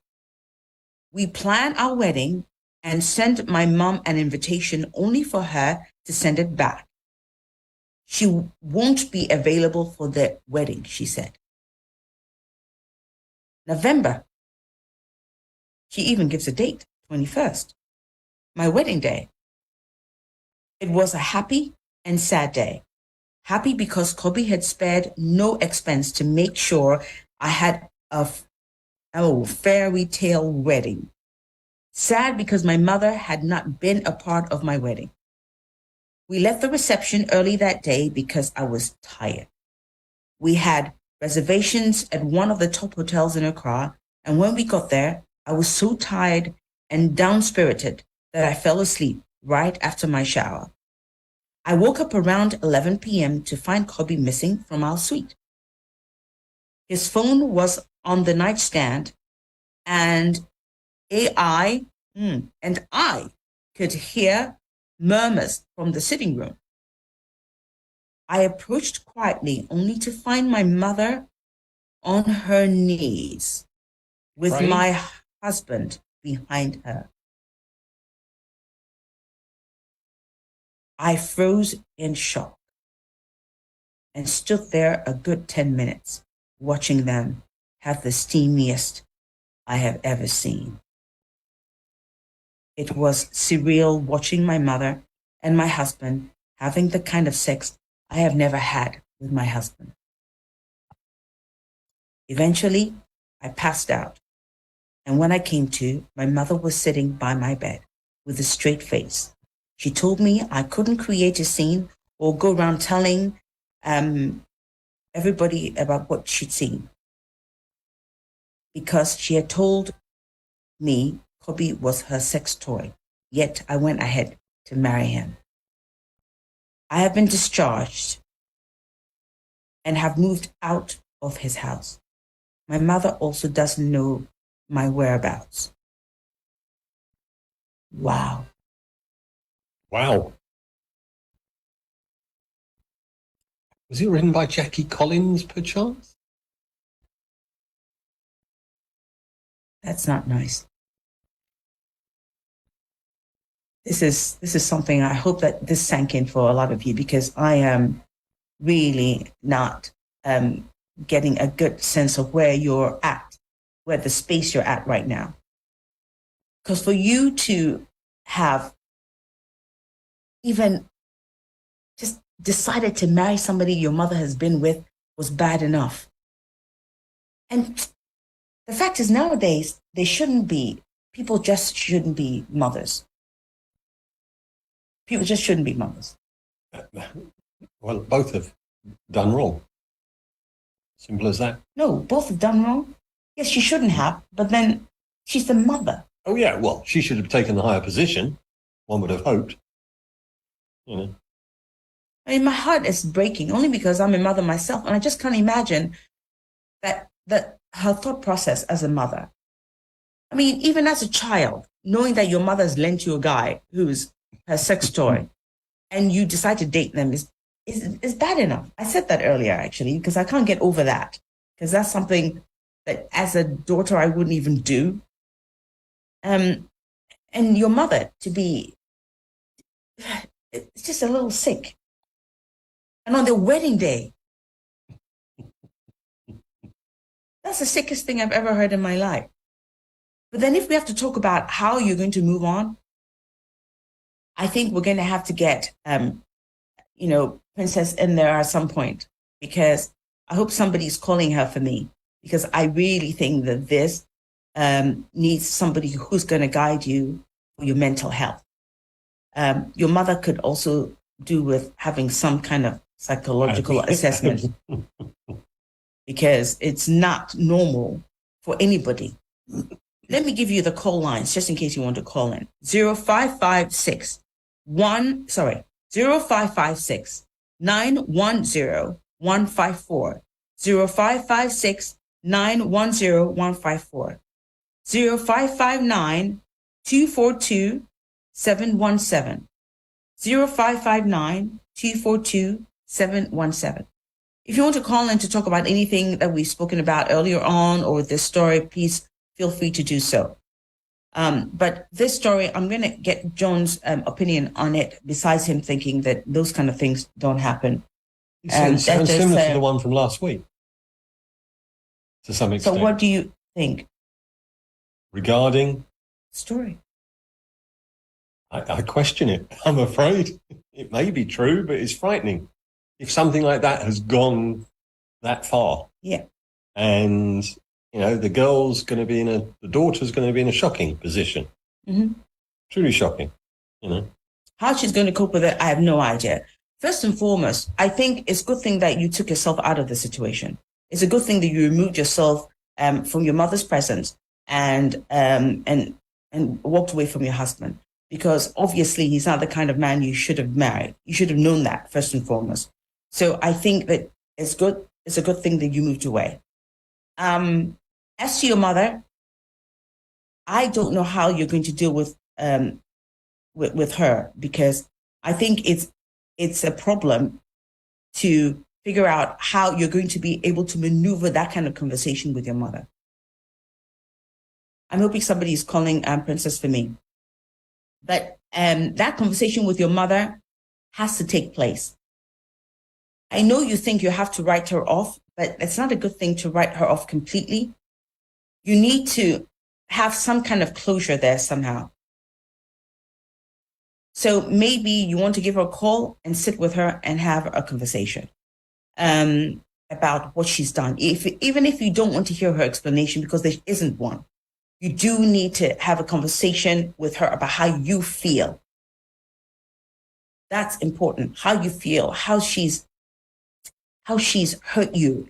we planned our wedding and sent my mom an invitation only for her to send it back. She won't be available for the wedding, she said. November, she even gives a date, 21st, my wedding day. It was a happy and sad day. Happy because Kobe had spared no expense to make sure I had a fairy tale wedding. Sad because my mother had not been a part of my wedding. We left the reception early that day because I was tired. We had reservations at one of the top hotels in Accra, and when we got there, I was so tired and down-spirited that I fell asleep right after my shower. I woke up around 11 p.m. to find Kobe missing from our suite. His phone was on the nightstand, and I could hear murmurs from the sitting room. I approached quietly only to find my mother on her knees with Right. my husband behind her. I froze in shock and stood there a good 10 minutes watching them have the steamiest I have ever seen. It was surreal watching my mother and my husband having the kind of sex I have never had with my husband. Eventually, I passed out. And when I came to, my mother was sitting by my bed with a straight face. She told me I couldn't create a scene or go around telling everybody about what she'd seen, because she had told me Kobe was her sex toy, yet I went ahead to marry him. I have been discharged and have moved out of his house. My mother also doesn't know my whereabouts. Wow. Wow. Was it written by Jackie Collins, perchance? That's not nice. This is something I hope that this sank in for a lot of you, because I am really not getting a good sense of where you're at, where the space you're at right now. Because for you to have even just decided to marry somebody your mother has been with was bad enough. And the fact is, nowadays, people just shouldn't be mothers. People just shouldn't be mothers. Well, both have done wrong. Simple as that. No, both have done wrong. Yes, she shouldn't have, but then she's the mother. Oh, yeah, well, she should have taken the higher position, one would have hoped. You know. I mean, my heart is breaking only because I'm a mother myself, and I just can't imagine that her thought process as a mother. I mean, even as a child, knowing that your mother's lent you a guy who's her sex toy, and you decide to date them is bad enough. I said that earlier, actually, because I can't get over that, because that's something that as a daughter I wouldn't even do. And your mother to be, it's just a little sick. And on their wedding day, that's the sickest thing I've ever heard in my life. But then if we have to talk about how you're going to move on, I think we're going to have to get, Princess in there at some point, because I hope somebody's calling her for me, because I really think that this needs somebody who's going to guide you for your mental health. Your mother could also do with having some kind of psychological assessment, because it's not normal for anybody. Let me give you the call lines just in case you want to call in. 0556 910 154. 0556 910 154. 0559 242 717. 0559 242 717. If you want to call in to talk about anything that we've spoken about earlier on or this story, please feel free to do so. But this story, I'm going to get John's opinion on it, besides him thinking that those kind of things don't happen. It sounds similar to the one from last week, to some extent. So what do you think? Regarding? Story. I question it, I'm afraid. It may be true, but it's frightening. If something like that has gone that far. Yeah. And, the daughter's going to be in a shocking position. Mm-hmm. Truly shocking, How she's going to cope with it, I have no idea. First and foremost, I think it's a good thing that you took yourself out of the situation. It's a good thing that you removed yourself from your mother's presence and walked away from your husband, because obviously he's not the kind of man you should have married. You should have known that, first and foremost. So I think that it's good. It's a good thing that you moved away. As to your mother, I don't know how you're going to deal with her, because I think it's a problem to figure out how you're going to be able to maneuver that kind of conversation with your mother. I'm hoping somebody is calling Princess for me. But that conversation with your mother has to take place. I know you think you have to write her off, but it's not a good thing to write her off completely. You need to have some kind of closure there somehow. So maybe you want to give her a call and sit with her and have a conversation about what she's done. Even if you don't want to hear her explanation, because there isn't one, you do need to have a conversation with her about how you feel. That's important. How you feel, how she's hurt you.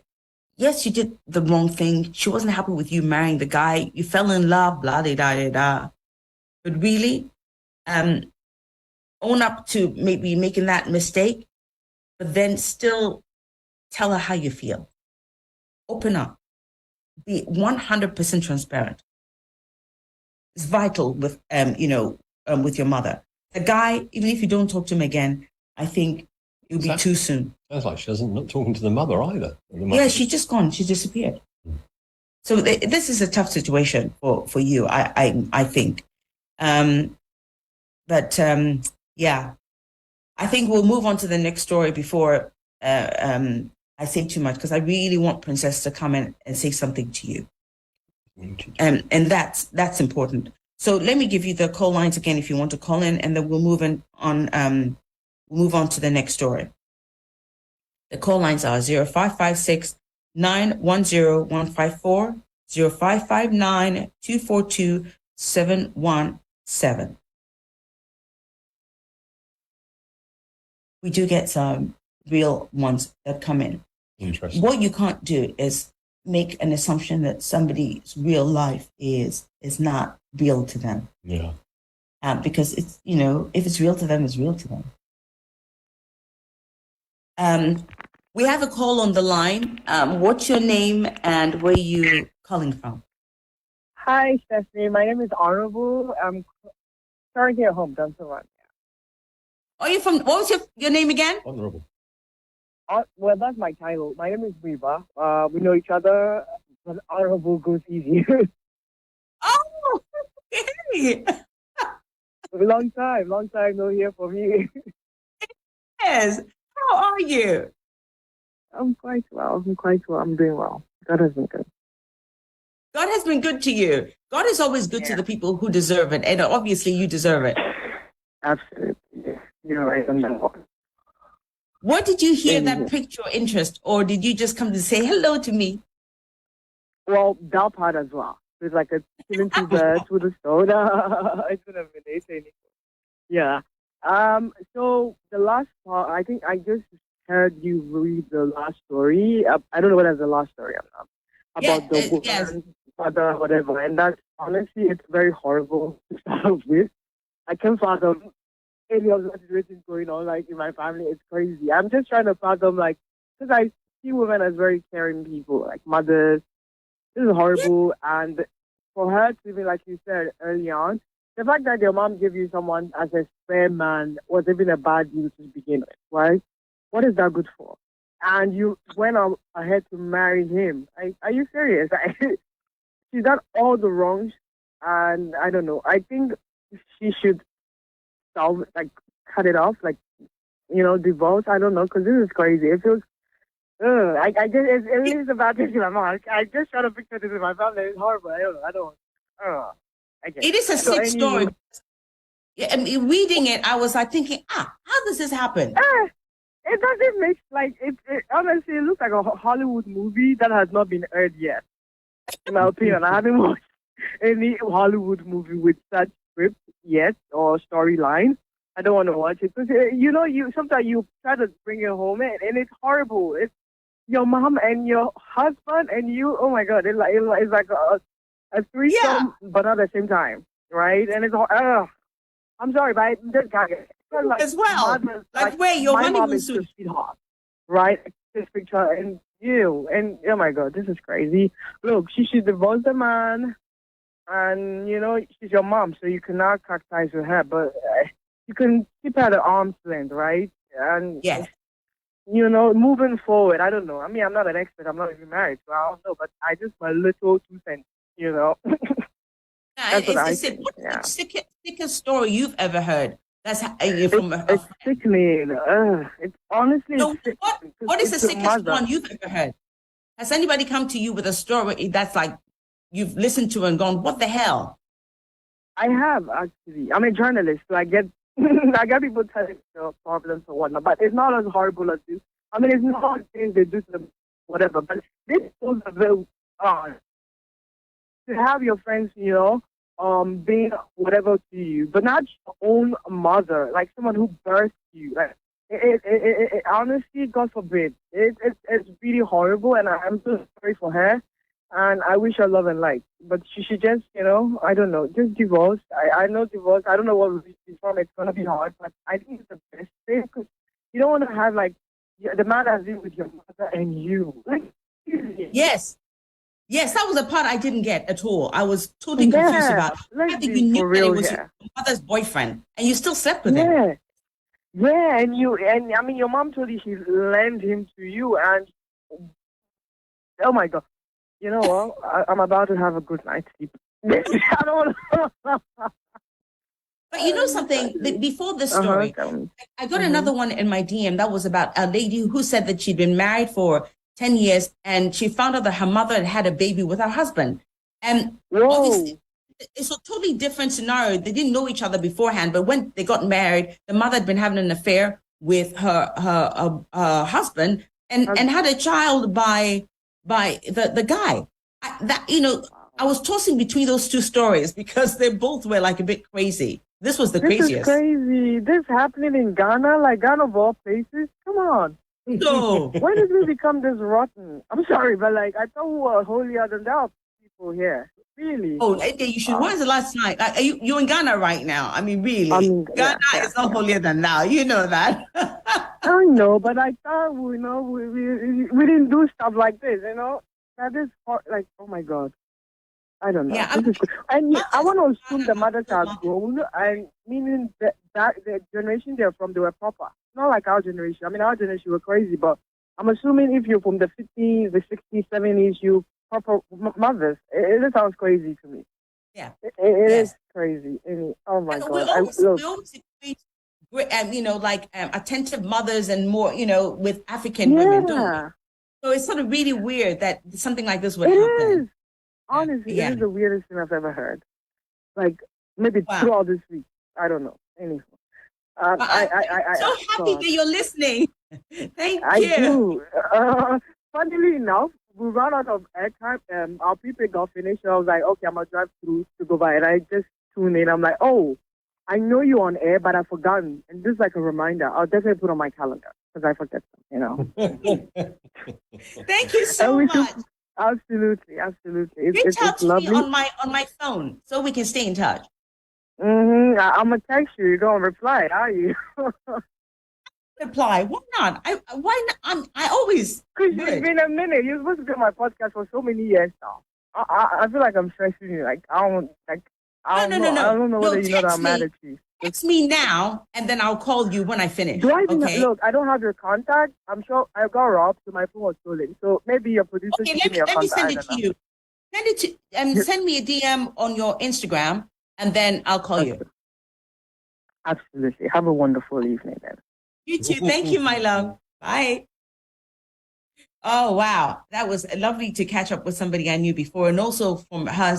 Yes, you did the wrong thing. She wasn't happy with you marrying the guy. You fell in love, blah, da, da, da. But really, own up to maybe making that mistake, but then still tell her how you feel. Open up. Be 100% transparent. It's vital with, with your mother. The guy, even if you don't talk to him again, I think it'll be too soon. Sounds like she doesn't not talking to the mother either. Yeah, she's just gone. She disappeared. So this is a tough situation for you, I think. Yeah, I think we'll move on to the next story before I say too much, because I really want Princess to come in and say something to you. And that's important. So let me give you the call lines again if you want to call in, and then we'll move on to the next story. The call lines are 0556 910 154, 0559 242 717. We do get some real ones that come in. Interesting. What you can't do is make an assumption that somebody's real life is not real to them. Yeah. Because it's, if it's real to them, it's real to them. We have a call on the line. What's your name and where are you calling from? Hi, Stephanie. My name is Honorable. I'm currently at home, done so much. Are you from, what was your name again? Honorable. Well, that's my title. My name is Reba. We know each other, but Honorable goes easy. Oh, okay. long time no hear from you. Yes. How are you? I'm quite well. I'm doing well. God has been good. God has been good to you. God is always good to the people who deserve it. And obviously you deserve it. Absolutely. You're right on that one. What did you hear that piqued your interest? Or did you just come to say hello to me? Well, that part as well. It's like a killing two birds with a stone. It's been amazing. Yeah. So the last part, I think I just heard you read the last story. I don't know whether it's the last story or not. About the woman, mother, whatever. And that's honestly, it's very horrible to start off with. I can't fathom any of the situations going on, like, in my family. It's crazy. I'm just trying to fathom, like, because I see women as very caring people, like mothers. This is horrible. And for her to be, like you said early on, the fact that your mom gave you someone as a spare man was even a bad deal to begin with, right? What is that good for? And you went ahead to marry him. Are you serious? She's done all the wrongs, and I don't know. I think she should cut it off, divorce. I don't know, because this is crazy. It feels, I just, it is about this in my mind. I just try to picture this in my family. It's horrible. I don't. It is a sick story. Yeah, reading it, I was thinking, how does this happen? It doesn't make, it honestly, it looks like a Hollywood movie that has not been aired yet. In my opinion, I haven't watched any Hollywood movie with such script yet or storyline. I don't want to watch it because you sometimes you try to bring it home and it's horrible. It's your mom and your husband and you. Oh my God, it's like a threesome, but not at the same time, right? And it's I'm sorry, but this guy as well. Wait, your honeymoon suit, sweetheart, right? This picture and you and oh my God, this is crazy. Look, she should divorce the man. And, she's your mom, so you cannot cut ties with her, but you can keep her at arm's length, right? And, moving forward, I don't know. I mean, I'm not an expert. I'm not even married, so I don't know, but I just, my little 2 cents, That's what I think. What's the sickest story you've ever heard? That's from it's sickening. It's honestly, what is the sickest one you've ever heard? Has anybody come to you with a story that's like, you've listened to and gone, what the hell? I have, actually. I'm a journalist, so I get I get people telling me their problems or whatnot, but it's not as horrible as this. I mean, it's not things they do to them, whatever, but this was a very, to have your friends, being whatever to you, but not your own mother, like someone who birthed you. Like, honestly, God forbid, it's really horrible, and I'm so sorry for her, and I wish her love and light. But she should just, I don't know, just divorce. I know divorce. I don't know what she's from. It's gonna be hard, but I think it's the best thing because you don't want to have like the man has been with your mother and you. Like, Yes. Yes, that was the part I didn't get at all. I was totally confused about let's how did be you knew for that it real was here. your mother's boyfriend and you still slept with him. Yeah. Yeah, and I mean, your mom told you she lent him to you, and oh my God, you know what? I'm about to have a good night's sleep. I don't know. But you know something, before this story, I got another one in my DM that was about a lady who said that she'd been married for 10 years and she found out that her mother had had a baby with her husband. And obviously, it's a totally different scenario. They didn't know each other beforehand, but when they got married, the mother had been having an affair with her husband and had a child by the guy. I was tossing between those two stories because they both were like a bit crazy. This was the craziest. This is crazy. This happening in Ghana, like Ghana of all places. Come on. No. When did we become this rotten? I'm sorry, but like I thought we were holier than thou people here. Really? Oh, you should. When was the last night? Are you're in Ghana right now? I mean, really? Ghana is not holier than thou. You know that. I know, but I thought we didn't do stuff like this. That is like, oh my God. I don't know. Yeah, and I want to assume the mothers are grown, and meaning that the generation they're from, they were proper. Not like our generation. I mean, our generation were crazy, but I'm assuming if you're from the 50s, the 60s, 70s, you proper mothers. It sounds crazy to me. Yeah, it is crazy. Oh my God! We always equate, attentive mothers and more, with African women, don't we? So it's sort of really weird that something like this would happen. Is. Honestly, it is the weirdest thing I've ever heard. Like maybe throughout this week. I don't know. Anyhow. I'm so happy that you're listening. Thank you. I do. Funnily enough, we ran out of airtime. Our people got finished. So I was like, okay, I'm going to drive through to go by. And I just tuned in. I'm like, oh, I know you're on air, but I've forgotten. And just like a reminder, I'll definitely put on my calendar because I forget them, Thank you so much. Absolutely. Reach out to me on my phone so we can stay in touch. I'm gonna text you. You don't reply, are you? Reply? Why not? Why not? I always. Because it's been a minute. You're supposed to be on my podcast for so many years now. I feel like I'm stressing you. Like I don't know whether you know that I'm mad at you. Text me now, and then I'll call you when I finish. Do I even look? I don't have your contact. I'm sure I got robbed, so my phone was stolen. So maybe your producer. Okay, let me send it to you. Send it to send me a DM on your Instagram, and then I'll call you. Absolutely. Have a wonderful evening then. You too. Thank you, my love. Bye. Oh wow, that was lovely to catch up with somebody I knew before, and also from her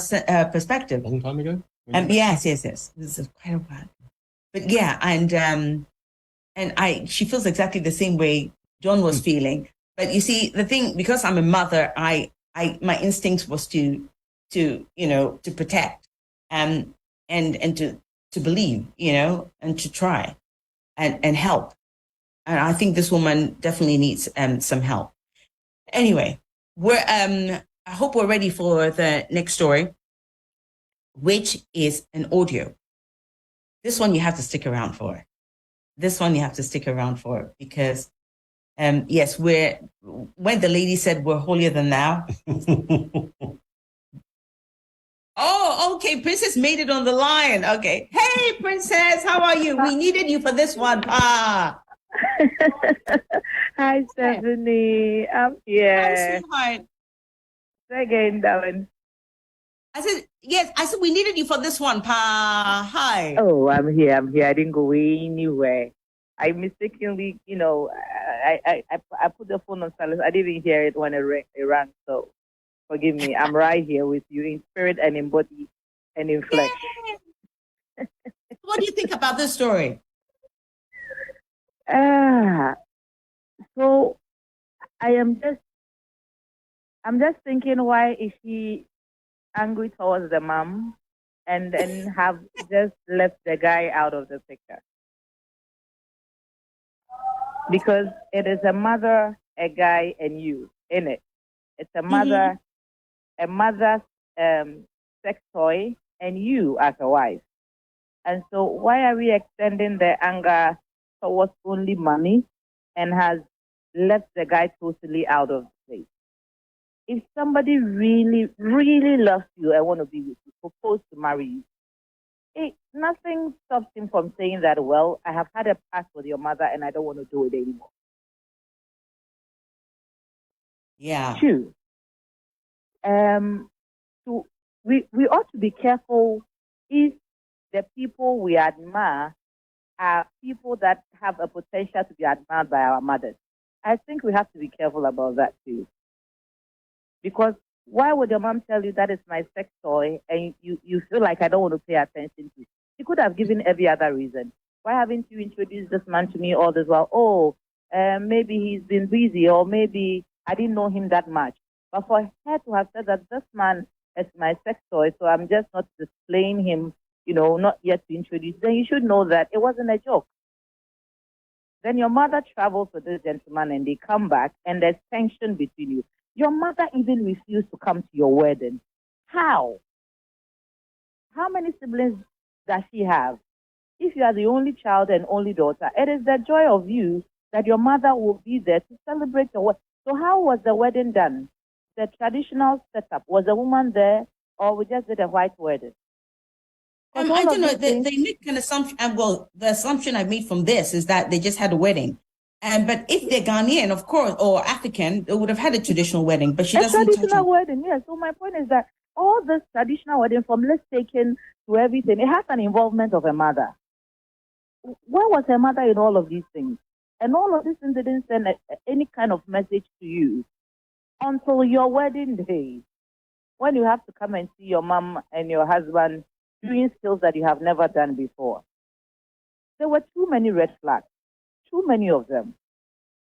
perspective. A long time ago. Yes. This is quite a while. But yeah, and she feels exactly the same way John was feeling. But you see, the thing, because I'm a mother, my instinct was to protect, and to believe, and to try, and help. And I think this woman definitely needs some help. Anyway, I hope we're ready for the next story, which is an audio. This one you have to stick around for. Because, yes, when the lady said we're holier than thou. Oh, okay. Princess made it on the line. Okay. Hey, Princess, how are you? We needed you for this one. Hi, Stephanie. I'm here. Hi, sweetheart. Say again, darling. I said, yes. I said, we needed you for this one, pa. Hi. Oh, I'm here. I didn't go anywhere. I mistakenly, I put the phone on silence. I didn't hear it when it rang. So forgive me. I'm right here with you in spirit and in body and in flesh. What do you think about this story? So I'm just thinking, why is she angry towards the mom and then have just left the guy out of the picture? Because it is a mother, a guy, and you in it. It's a mother's sex toy, and you as a wife. And so, why are we extending the anger towards only money and has left the guy totally out of the place? If somebody really, really loves you and want to be with you, propose to marry you, nothing stops him from saying that, well, I have had a past with your mother and I don't want to do it anymore. Yeah. Two, so we ought to be careful if the people we admire are people that have a potential to be admired by our mothers. I think we have to be careful about that too. Because why would your mom tell you that is my sex toy and you feel like I don't want to pay attention to? She could have given every other reason. Why haven't you introduced this man to me all this while? Oh, maybe he's been busy, or maybe I didn't know him that much. But for her to have said that this man is my sex toy, so I'm just not displaying him, not yet to introduce, then you should know that it wasn't a joke. Then your mother travels with this gentleman and they come back and there's tension between you. Your mother even refused to come to your wedding. How? How many siblings does she have? If you are the only child and only daughter, it is the joy of you that your mother will be there to celebrate your wedding. So how was the wedding done? The traditional setup. Was the woman there, or we just did a white wedding? I don't know. They make an assumption. Well, the assumption I made from this is that they just had a wedding. But if they're Ghanaian, of course, or African, they would have had a traditional wedding. But she doesn't. A traditional wedding, yes. So my point is that all this traditional wedding, from let's taken to everything, it has an involvement of a mother. Where was her mother in all of these things? And all of these things didn't send any kind of message to you until your wedding day, when you have to come and see your mom and your husband doing skills that you have never done before. There were too many red flags, too many of them,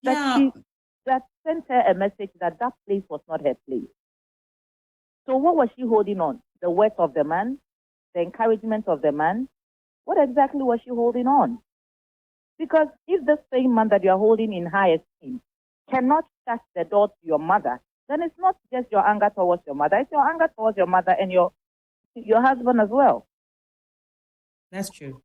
that sent her a message that place was not her place. So what was she holding on? The words of the man? The encouragement of the man? What exactly was she holding on? Because if the same man that you are holding in high esteem cannot shut the door to your mother, then it's not just your anger towards your mother, it's your anger towards your mother and your husband as well. That's true.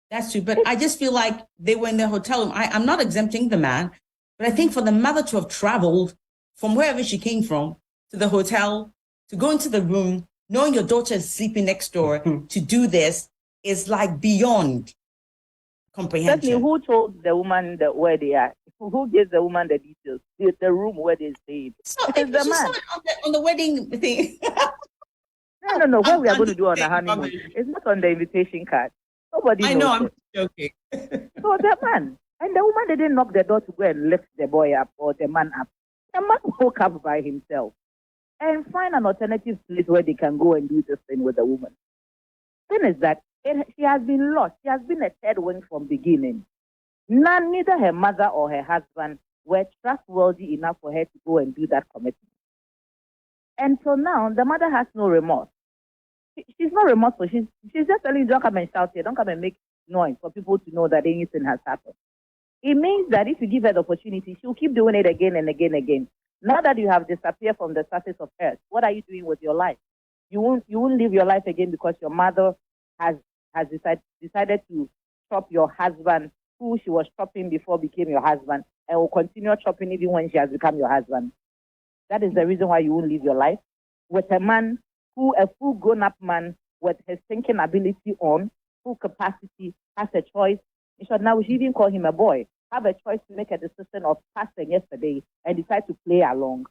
That's true. But I just feel like they were in the hotel room. I'm not exempting the man, but I think for the mother to have traveled from wherever she came from to the hotel, to go into the room, knowing your daughter is sleeping next door, to do this is like beyond comprehension. Certainly, who told the woman where they are? Who gives the woman the details? The room where they stayed. So it's the man on the wedding thing. No. What we are going to do on the honeymoon? It's not on the invitation card. Nobody knows. I know, I'm it. joking. So the man and the woman didn't knock the door to go and lift the boy up or the man up. The man woke up by himself and find an alternative place where they can go and do this thing with the woman. Thing is that she has been lost. She has been a third wing from beginning. Neither her mother or her husband were trustworthy enough for her to go and do that commitment. And so now the mother has no remorse. She's not remorseful. She's just telling you, don't come and shout here. Don't come and make noise for people to know that anything has happened. It means that if you give her the opportunity, she'll keep doing it again and again and again. Now that you have disappeared from the surface of earth, what are you doing with your life? You won't live your life again because your mother has decided to stop your husband, who she was chopping before became your husband, and will continue chopping even when she has become your husband. That is the reason why you won't live your life with a man a full grown-up man with his thinking ability on, full capacity, has a choice. In short, now we should even call him a boy. Have a choice to make a decision of passing yesterday and decide to play along.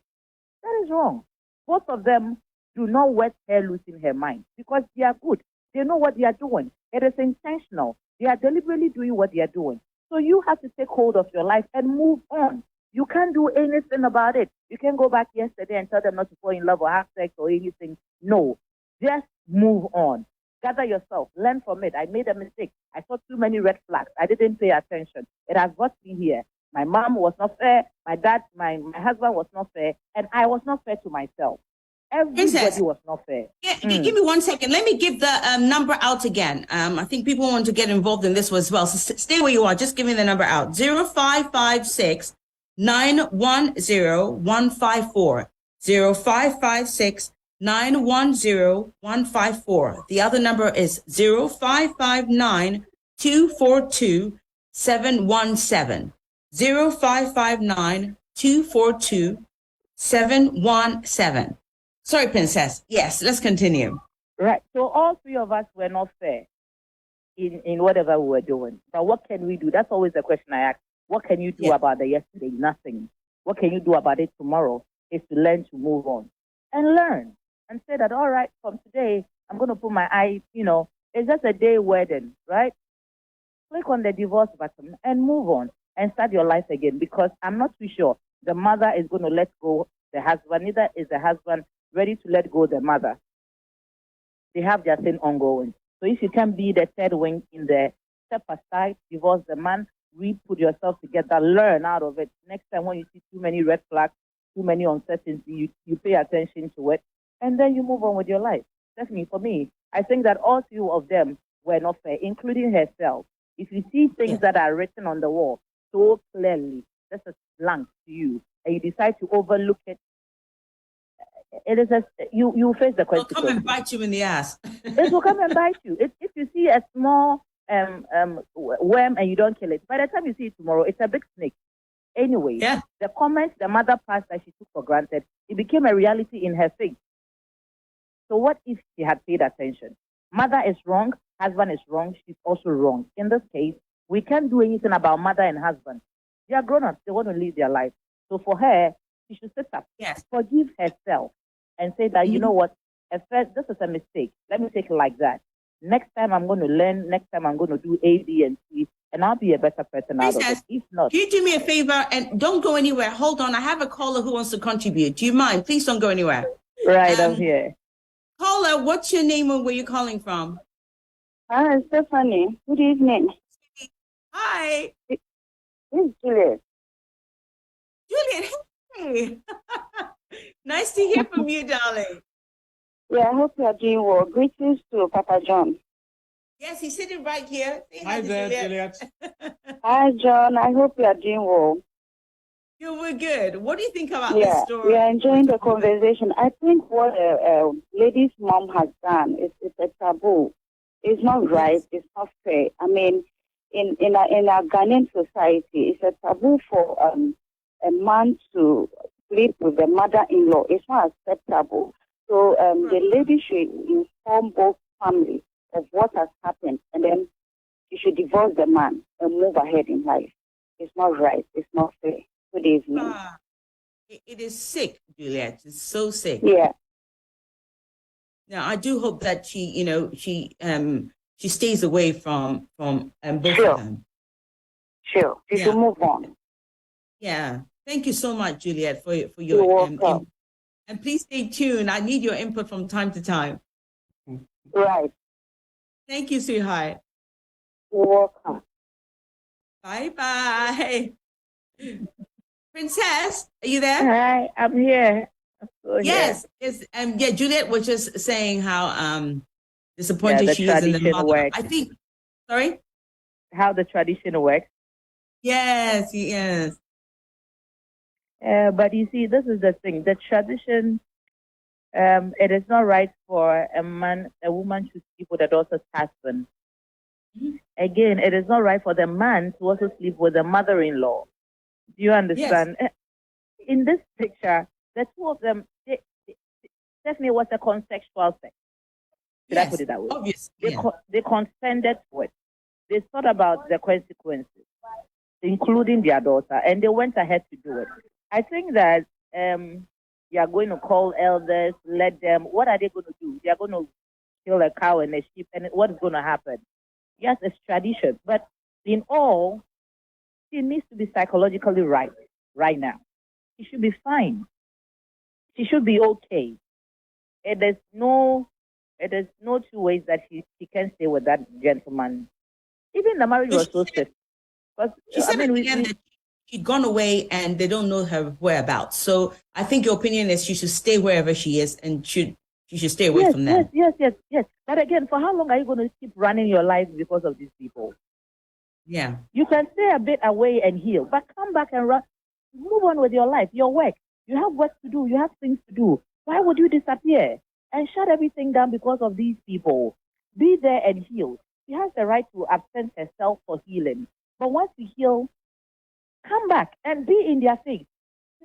That is wrong. Both of them do not wet her loose in her mind because they are good. They know what they are doing. It is intentional. They are deliberately doing what they are doing. So you have to take hold of your life and move on. You can't do anything about it. You can't go back yesterday and tell them not to fall in love or have sex or anything. No, just move on. Gather yourself. Learn from it. I made a mistake. I saw too many red flags. I didn't pay attention. It has got me here. My mom was not fair. My dad, my husband was not fair. And I was not fair to myself. Everybody Princess. was not fair. Give me 1 second. Let me give the number out again. I think people want to get involved in this as well. So stay where you are. Just give me the number out. 0556 910 154. 0556 910 154. The other number is 0559 242 717. 0559 242 717. Sorry, Princess. Yes, let's continue. Right. So all three of us were not fair in whatever we were doing. But what can we do? That's always the question I ask. What can you do about the yesterday? Nothing. What can you do about it tomorrow? Is to learn to move on and learn and say that, all right, from today, I'm going to put my eye, it's just a day wedding, right? Click on the divorce button and move on and start your life again, because I'm not too sure the mother is going to let go the husband, neither is the husband ready to let go the mother. They have their thing ongoing. So if you can be the third wing in there, step aside, divorce the man, re-put yourself together, learn out of it. Next time when you see too many red flags, too many uncertainty, you pay attention to it, and then you move on with your life. Definitely, for me, I think that all two of them were not fair, including herself. If you see things that are written on the wall so clearly, that's a blank to you, and you decide to overlook it, it is you face the consequences. It'll come and bite you in the ass. It will come and bite you. If you see a small worm and you don't kill it, by the time you see it tomorrow, it's a big snake. Anyway, the comments the mother passed that she took for granted, it became a reality in her face. So what if she had paid attention? Mother is wrong, husband is wrong, she's also wrong. In this case, we can't do anything about mother and husband. They are grown-ups, they want to live their life. So for her, she should sit up, forgive herself, and say that, you know what, at first, this is a mistake. Let me take it like that. Next time I'm going to learn, next time I'm going to do A, B, and C, and I'll be a better person out of it. If not, can you do me a favor and don't go anywhere? Hold on, I have a caller who wants to contribute. Do you mind? Please don't go anywhere. Right, I'm here. Caller, what's your name and where you calling from? Hi, Stephanie. Good evening. Hi. This is Juliet. Juliet, hey. Nice to hear from you, darling. Yeah, I hope you are doing well. Greetings to Papa John. Yes, he's sitting right here. Say Hi there, Juliet. Hi, John. I hope you are doing well. We're good. What do you think about this story? We are enjoying the conversation. I think what a lady's mom has done is a taboo. It's not right. It's not fair. I mean, in our Ghanaian society, it's a taboo for a man to sleep with the mother-in-law. It's not acceptable. So the lady should inform both families of what has happened, and then you should divorce the man and move ahead in life. It's not right. It's not fair. Good evening. It is sick, Juliet. It's so sick. Yeah. Now, I do hope that she stays away from both of them. Sure. You should move on. Yeah. Thank you so much, Juliet, for your You're welcome. and please stay tuned. I need your input from time to time. Right. Thank you, sweetheart. You're welcome. Bye-bye. Princess, are you there? Hi, I'm here. Yes. Juliet was just saying how disappointed she is in the mother. Works. I think, sorry? How the tradition works. Yes. But you see, this is the thing. The tradition, it is not right for a woman to sleep with a daughter's husband. Mm-hmm. Again, it is not right for the man to also sleep with the mother-in-law. Do you understand? Yes. In this picture, the two of them, definitely was a consensual sex. Should I put it that way? Obviously. They consented to it. They thought about the consequences, including their daughter, and they went ahead to do it. I think that you are going to call elders, let them, what are they going to do? They are going to kill a cow and a sheep, and what is going to happen? Yes, it's tradition, but in all, she needs to be psychologically right now. She should be fine. She should be okay. There's no It is no two ways that she can stay with that gentleman. Even the marriage was so swift. She said at the end that she'd gone away and they don't know her whereabouts. So I think your opinion is she should stay wherever she is and she should stay away from them. Yes. But again, for how long are you going to keep running your life because of these people? Yeah. You can stay a bit away and heal, but come back and move on with your life, your work. You have work to do. You have things to do. Why would you disappear and shut everything down because of these people? Be there and heal. She has the right to absent herself for healing. But once you heal, come back and be in their face.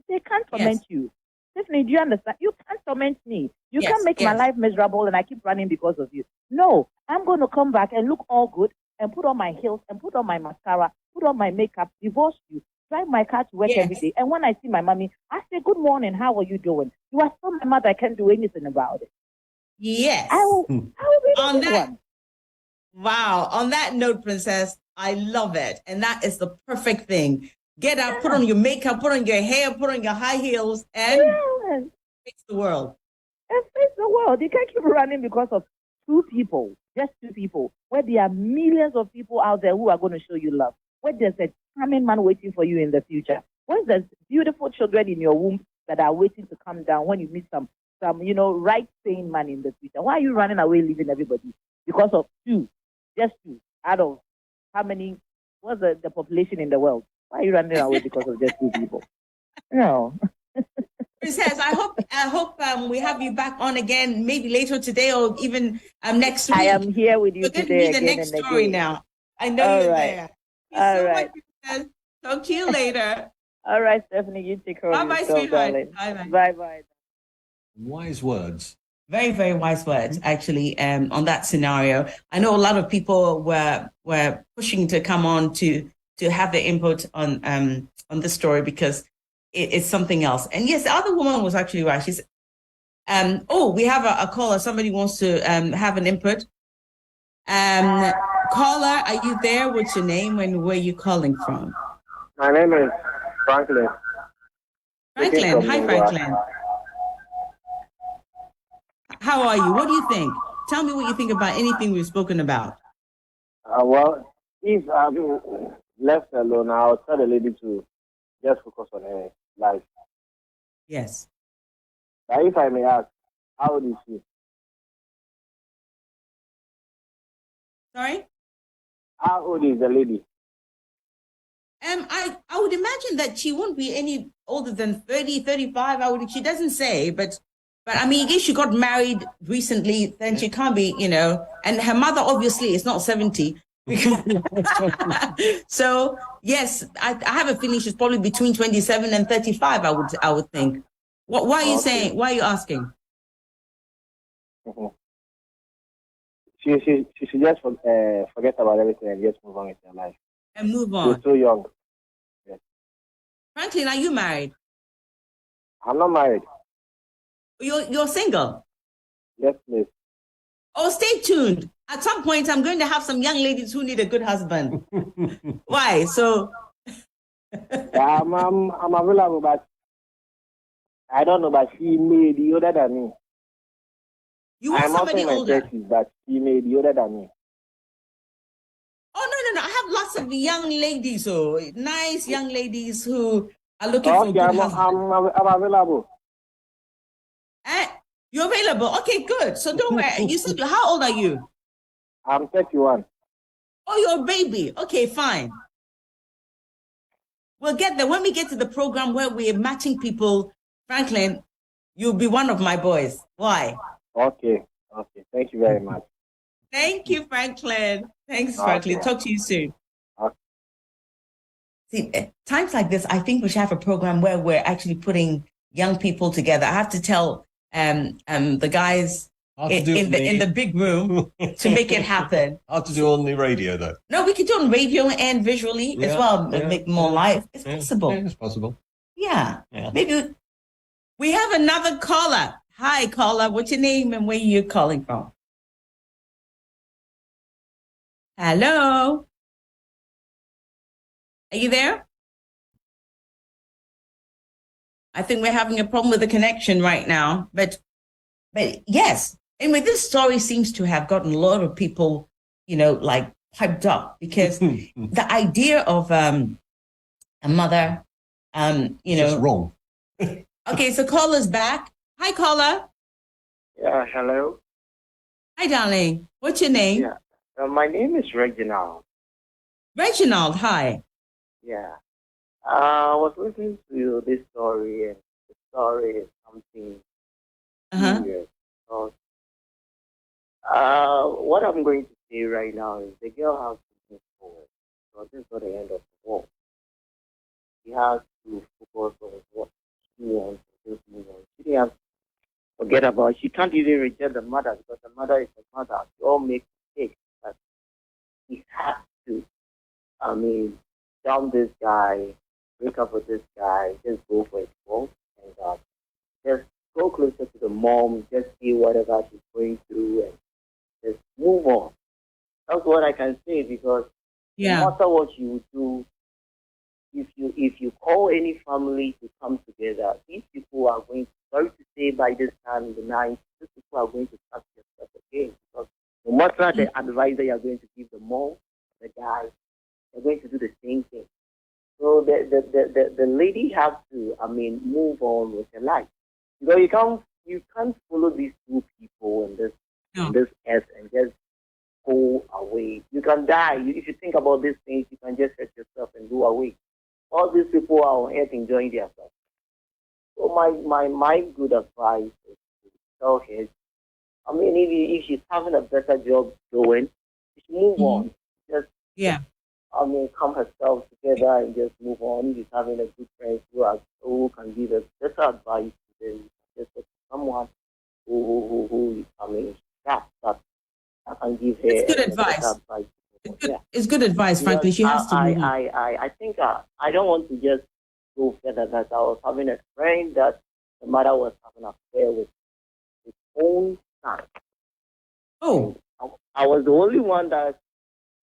They can't torment you. Tiffany, do you understand? You can't torment me. You can't make my life miserable and I keep running because of you. No, I'm going to come back and look all good and put on my heels and put on my mascara, put on my makeup, divorce you, drive my car to work every day. And when I see my mommy, I say, good morning, how are you doing? You are still my mother, I can't do anything about it. Yes. I will be on the that one. Wow. On that note, Princess, I love it. And that is the perfect thing. Get up, put on your makeup, put on your hair, put on your high heels, and face the world. And face the world. You can't keep running because of just two people, where there are millions of people out there who are going to show you love, where there's a charming man waiting for you in the future, where there's beautiful children in your womb that are waiting to come down when you meet some right sane man in the future. Why are you running away, leaving everybody? Because of just two out of how many, what's the population in the world? Why are you running away because of just two people? No. Princess, I hope we have you back on again, maybe later today or even next week. I am here with you We're going today. to be the next story now. I know you're there. All right. Much, talk to you later. All right, Stephanie, you take care of yourself, sweetheart. darling. Bye-bye. Wise words. Very, very wise words, actually, on that scenario. I know a lot of people were pushing to come on to have their input on this story because it's something else. And yes, the other woman was actually right. She's, we have a caller. Somebody wants to have an input. Caller, are you there? What's your name and where are you calling from? My name is Franklin. Franklin. Hi, Franklin. How are you? What do you think? Tell me what you think about anything we've spoken about. Well, if I've been left alone, I'll tell the lady to just focus on her life. Yes. But if I may ask, how old is she? Sorry? How old is the lady? I would imagine that she won't be any older than 30, 35. She doesn't say, but I mean, if she got married recently, then she can't be, and her mother obviously is not 70. So yes, I have a feeling she's probably between 27 and 35, I would think. Why are you saying, why are you asking? Mm-hmm. She should just forget about everything and just move on with her life. And move on. She's too young. Yes. Franklin, are you married? I'm not married. You're single? Yes, please. Oh, stay tuned. At some point, I'm going to have some young ladies who need a good husband. Why? So... Yeah, I'm available, but I don't know, but she may be older than me. You want somebody older? 30s, but she may be older than me. Oh, no. I have lots of young ladies, nice young ladies who are looking for a good husband. I'm available. You're available? Okay, good. So don't worry. You said, how old are you? I'm 31. Oh, you're a baby. Okay, fine. We'll get there. When we get to the program where we're matching people, Franklin, you'll be one of my boys. Why? Okay. Thank you very much. Thank you, Franklin. Thanks, Franklin. Talk to you soon. Okay. See, at times like this, I think we should have a program where we're actually putting young people together. I have to tell the guys in the big room to make it happen. Hard to do on the radio, though. No, we could do it on radio and visually as well. Make more live. It's possible. Yeah, it's possible. Yeah. Maybe we have another caller. Hi, caller. What's your name and where are you calling from? Hello. Are you there? I think we're having a problem with the connection right now, but yes, Anyway, this story seems to have gotten a lot of people, like hyped up because the idea of a mother, Just wrong. Okay, so caller's back. Hi, caller. Yeah, hello. Hi, darling. What's your name? Yeah. My name is Reginald. Reginald. Hi. Yeah. I was listening to this story, and the story is something Uh-huh. serious. So, what I'm going to say right now is the girl has to move forward. So this is not the end of the world. She has to focus on what she wants to just move on. She didn't have to forget about. She can't even reject the mother because the mother is the mother. We all make mistakes, but he has to. I mean, dump this guy, break up with this guy, just go for it, and just go closer to the mom, just see whatever she's going through, and just move on. That's what I can say because Yeah. no matter what you do, if you call any family to come together, these people are going to, sorry to say by this time in the night, these people are going to touch yourself again because no matter the advice that you're going to give the mom, the guy, they're going to do the same thing. So the lady has to, move on with her life. Because you can't follow these two people in this earth and just go away. You can die. If you think about these things, you can just hurt yourself and go away. All these people are on earth enjoying themselves. So my good advice is to tell her, if she's having a better job doing, she should move on. Just calm herself together and just move on. If she's having a good friend who can give her better advice, then just someone who that I can give her It's good better advice. advice. It's good advice, frankly. She has to move on. I think I don't want to just go further. That I was having a friend that the mother was having an affair with his own son. Oh. I was the only one that,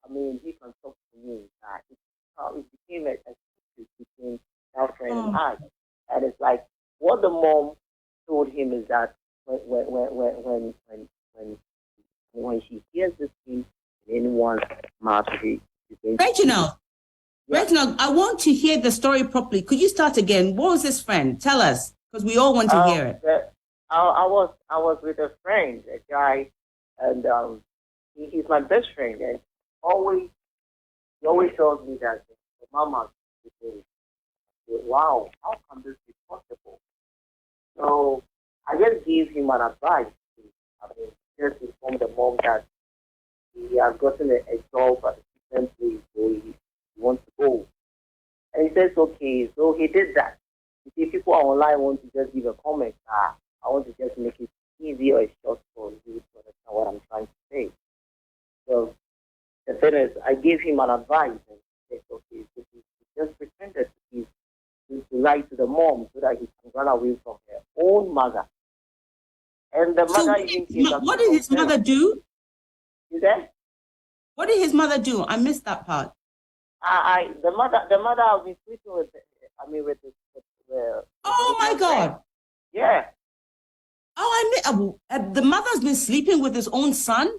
he can talk to me. It became a secret between that friend and I. And it's like, what the mom told him is that when she hears this thing in anyone's mouth, Reginald, I want to hear the story properly. Could you start again? What was this friend? Tell us, because we all want to hear it. I was with a friend, a guy, and he's my best friend, and he always tells me that Mama, wow, how can this be possible? So I just gave him an advice. Just inform the mom that he has gotten a job at a different place, so he wants to go. And he says, okay, so he did that. You see, people online want to just give a comment. I want to just make it easy or short for you to understand what I'm trying to say. So the thing is, I gave him an advice and he said, okay, so he just pretended to lie to the mom so that he can run away from her own mother. And the mother even came back. What did his mother do? You there? What did his mother do? I missed that part. The mother has been sleeping with Oh my God! Yeah. Oh, the mother's been sleeping with his own son.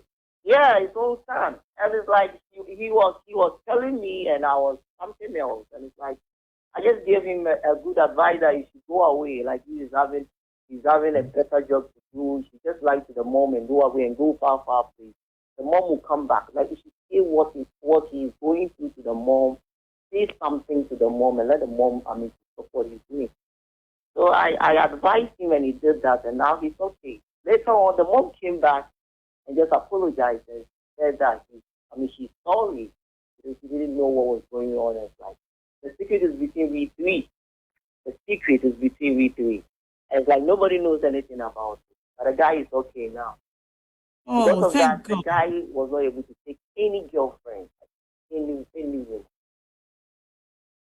Yeah, his own son, and it's like he was telling me, and I was something else, and it's like I just gave him a good advice that he should go away, like he's having a better job to do. He should just lie to the mom and go away and go far place. The mom will come back. Like he should say what he's going through to the mom, say something to the mom, and let the mom stop what he's doing. So I advised him, and he did that, and now he's okay. Later on, the mom came back and just apologized and said that she's sorry because she didn't know what was going on. And it's like the secret is between we three. The secret is between we three. And it's like nobody knows anything about it. But the guy is okay now. Oh, because of thank that, God. the guy was not able to take any girlfriend, any woman.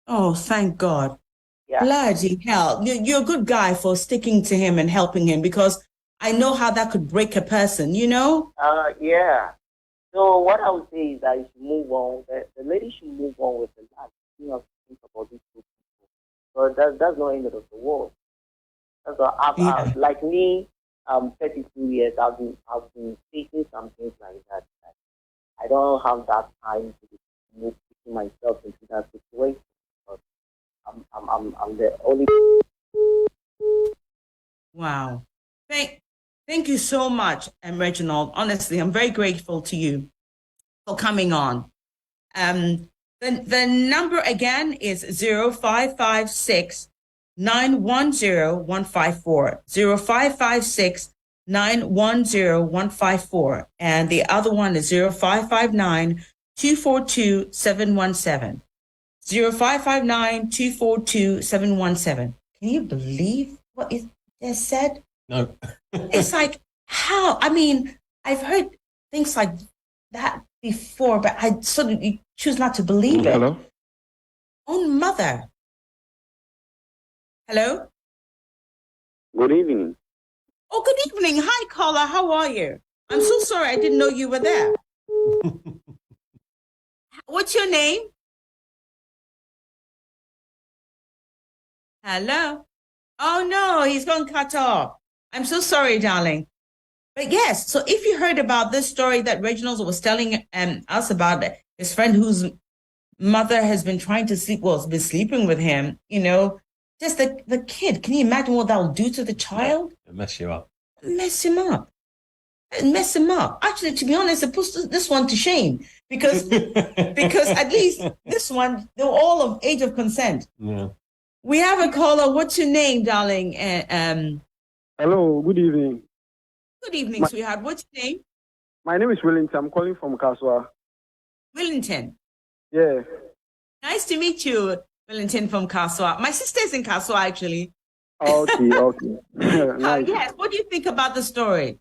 Oh, thank God. Yeah. Bloody hell. You're a good guy for sticking to him and helping him because I know how that could break a person, you know? Yeah. So what I would say is that you should move on. The lady should move on with her life. You have to think about these two people. So that's not the end of the world. That's what like me, I'm 32 years. I've been facing some things like that. I don't have that time to move putting myself into that situation. But I'm the only. Wow. Thank you so much, Reginald. Honestly, I'm very grateful to you for coming on. The number again is 0556 910 154. 0556 910 154. And the other one is 0559 242 717. 0559 242 717. Can you believe what is said? No. It's like, how? I mean, I've heard things like that before, but I sort of choose not to believe it. Hello? Own mother. Hello? Good evening. Oh, good evening. Hi, caller. How are you? I'm so sorry. I didn't know you were there. What's your name? Hello? Oh, no, he's gone cut off. I'm so sorry, darling. But yes, so if you heard about this story that Reginald was telling us about, his friend whose mother has been trying to sleep, well, has been sleeping with him, just the kid. Can you imagine what that'll do to the child? It'll mess you up. Mess him up. Mess him up. Actually, to be honest, it puts this one to shame because at least this one, they're all of age of consent. Yeah. We have a caller. What's your name, darling? Hello, good evening. Good evening, sweetheart. What's your name? My name is Wellington. I'm calling from Kaswa. Wellington. Yeah. Nice to meet you, Wellington from Kaswa. My sister's in Kaswa, actually. Okay. Nice. Yes. What do you think about the story?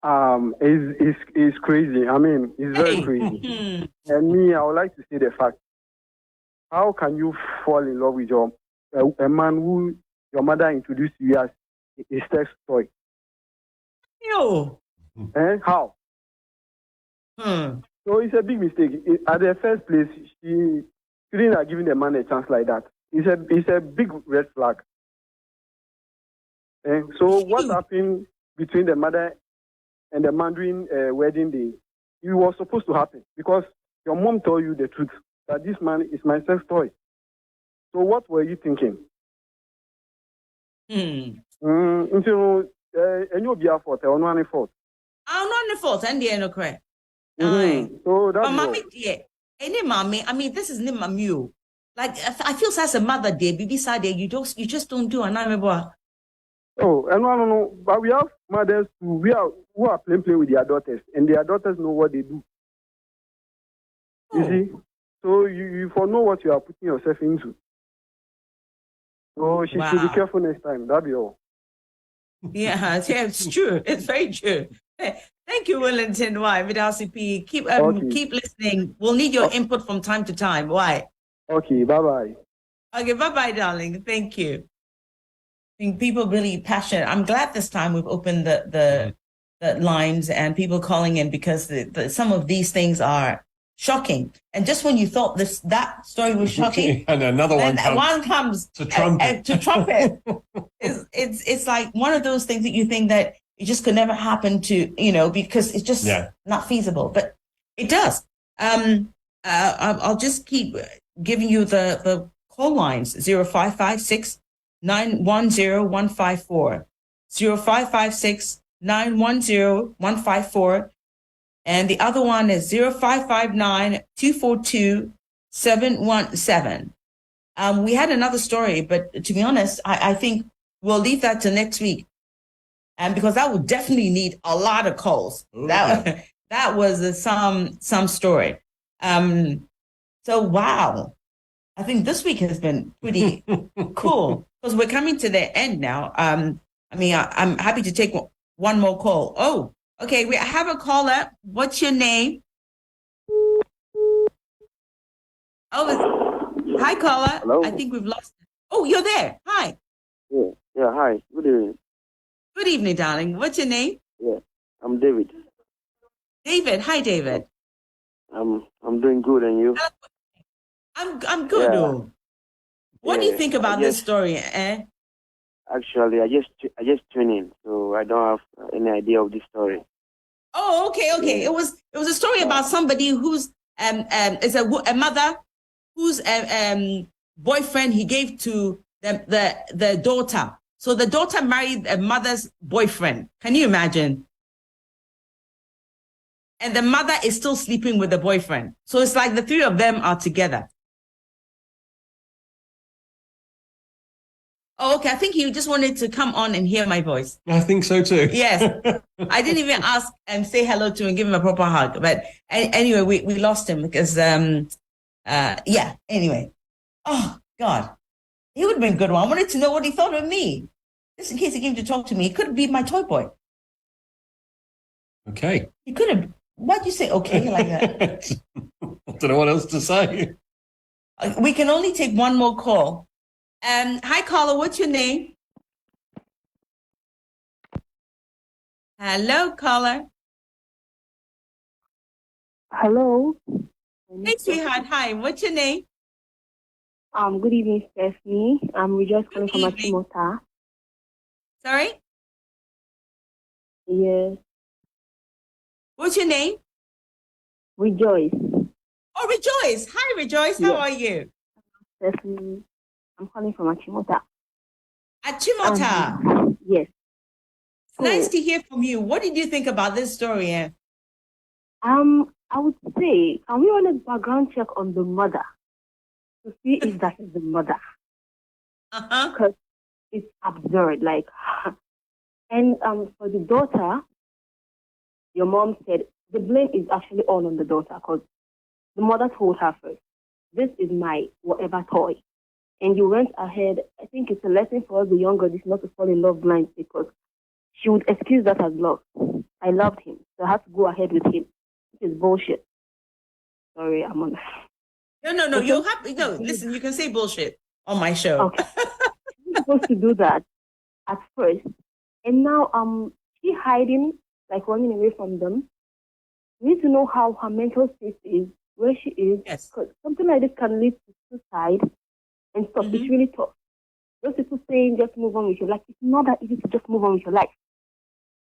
It's crazy. I mean, it's very crazy. And me, I would like to say the fact. How can you fall in love with a man who your mother introduced you as a sex toy? Ew. How? So it's a big mistake. At the first place, she shouldn't have given the man a chance like that. It's a big red flag. So what happened between the mother and the man during wedding day? It was supposed to happen because your mom told you the truth that this man is my sex toy. So what were you thinking? Until and you'll be a fault or no fault. I'm not the fault, and the correct. So that's mommy, dear. Any mommy, I mean, this is not my mule. Like I feel as a mother, dear, baby side, you just don't do, and I'm a. Oh, and I don't know, but we have mothers who are playing with their daughters, and their daughters know what they do. You see, so you for know what you are putting yourself into. So she should be careful next time. That'll be all. Yeah, it's true. It's very true. Thank you, Wellington. Why, Vidal P. Keep listening. We'll need your input from time to time. Why? Okay. Bye. Okay. Bye, darling. Thank you. I think people really passionate. I'm glad this time we've opened the lines and people calling in because some of these things are shocking. And just when you thought that story was shocking, and another one comes to trumpet. It's like one of those things that you think that it just could never happen to, because it's just not feasible, but it does. I'll just keep giving you the call lines: 0556 910 154, 0556 910 154. And the other one is 0559 242 717. We had another story, but to be honest, I think we'll leave that to next week. And because that would definitely need a lot of calls. That was some story. So wow. I think this week has been pretty cool because we're coming to the end now. I'm happy to take one more call. Oh, okay. We have a caller. What's your name? Oh, hi, caller. Hello? I think we've lost. Oh, you're there. Hi. Yeah. Hi. Good evening. Good evening, darling. What's your name? Yeah. I'm David. David. Hi, David. I'm doing good, and you? I'm good. Yeah. What do you think about this story? Actually, I just tuned in, so I don't have any idea of the story. Oh, okay. It was a story about somebody who's is a mother whose boyfriend he gave to the daughter. So the daughter married a mother's boyfriend. Can you imagine? And the mother is still sleeping with the boyfriend. So it's like the three of them are together. Oh, okay. I think you just wanted to come on and hear my voice. I think so too. Yes. I didn't even ask and say hello to him and give him a proper hug. But anyway, we lost him because, yeah, anyway. Oh, God. He would have been a good one. I wanted to know what he thought of me. Just in case he came to talk to me. He could be my toy boy. Okay. He could have. Why'd you say okay like that? I don't know what else to say. We can only take one more call. Hi, caller. What's your name? Hello, caller. Hello. Hey, sweetheart. Hi. What's your name? Good evening, Stephanie. I'm just calling from evening. Achimota. Sorry? Yes. What's your name? Rejoice. Oh, Rejoice. Hi, Rejoice. How are you? Stephanie. I'm calling from Achimota. Achimota. Yes. Nice to hear from you. What did you think about this story? I would say, can we run a background check on the mother to see if that is the mother? Uh-huh. Because it's absurd. Like, and for the daughter, your mom said the blame is actually all on the daughter because the mother told her first, this is my whatever toy. And you went ahead. I think it's a lesson for us, the young girls, not to fall in love blind because she would excuse that as love. I loved him, so I had to go ahead with him. This is bullshit. Sorry, I'm on. No. You'll have no. Listen, you can say bullshit on my show. Okay. You're supposed to do that at first, and now she hiding, like running away from them. We need to know how her mental state is, where she is. Yes. Because something like this can lead to suicide and stuff. Mm-hmm. It's really tough. Those people saying just move on with your life. It's not that easy to just move on with your life.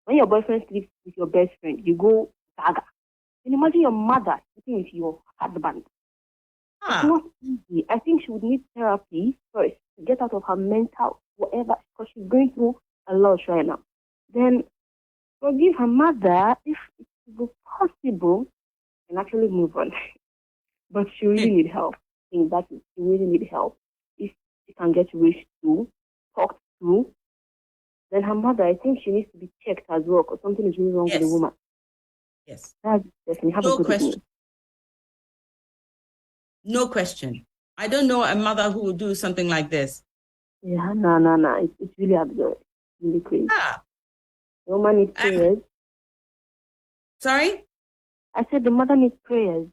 When your boyfriend sleeps with your best friend, you go gaga. And imagine your mother sleeping with your husband. It's not easy. I think she would need therapy first to get out of her mental whatever, because she's going through a lot right now. Then forgive her mother if it is possible and actually move on. But she really need help. I think that she really need help. If she can get reached to, talked to, then her mother, I think she needs to be checked as well because something is really wrong with the woman. Yes. That's definitely have No a good question. evening. No question. I don't know a mother who would do something like this. Yeah, no. It's really absurd. Really crazy. The woman needs prayers. Sorry? I said the mother needs prayers.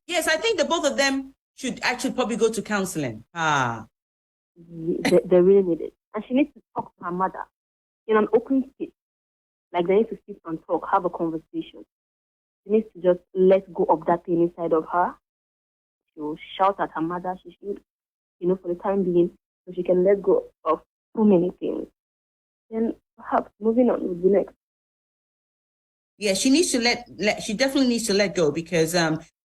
Yes, I think the both of them should actually probably go to counseling. They really need it. And she needs to talk to her mother in an open space. Like they need to sit and talk, have a conversation. She needs to just let go of that thing inside of her. She will shout at her mother. She should, for the time being, so she can let go of so many things. Then perhaps moving on would be next. Yeah, she needs to she definitely needs to let go because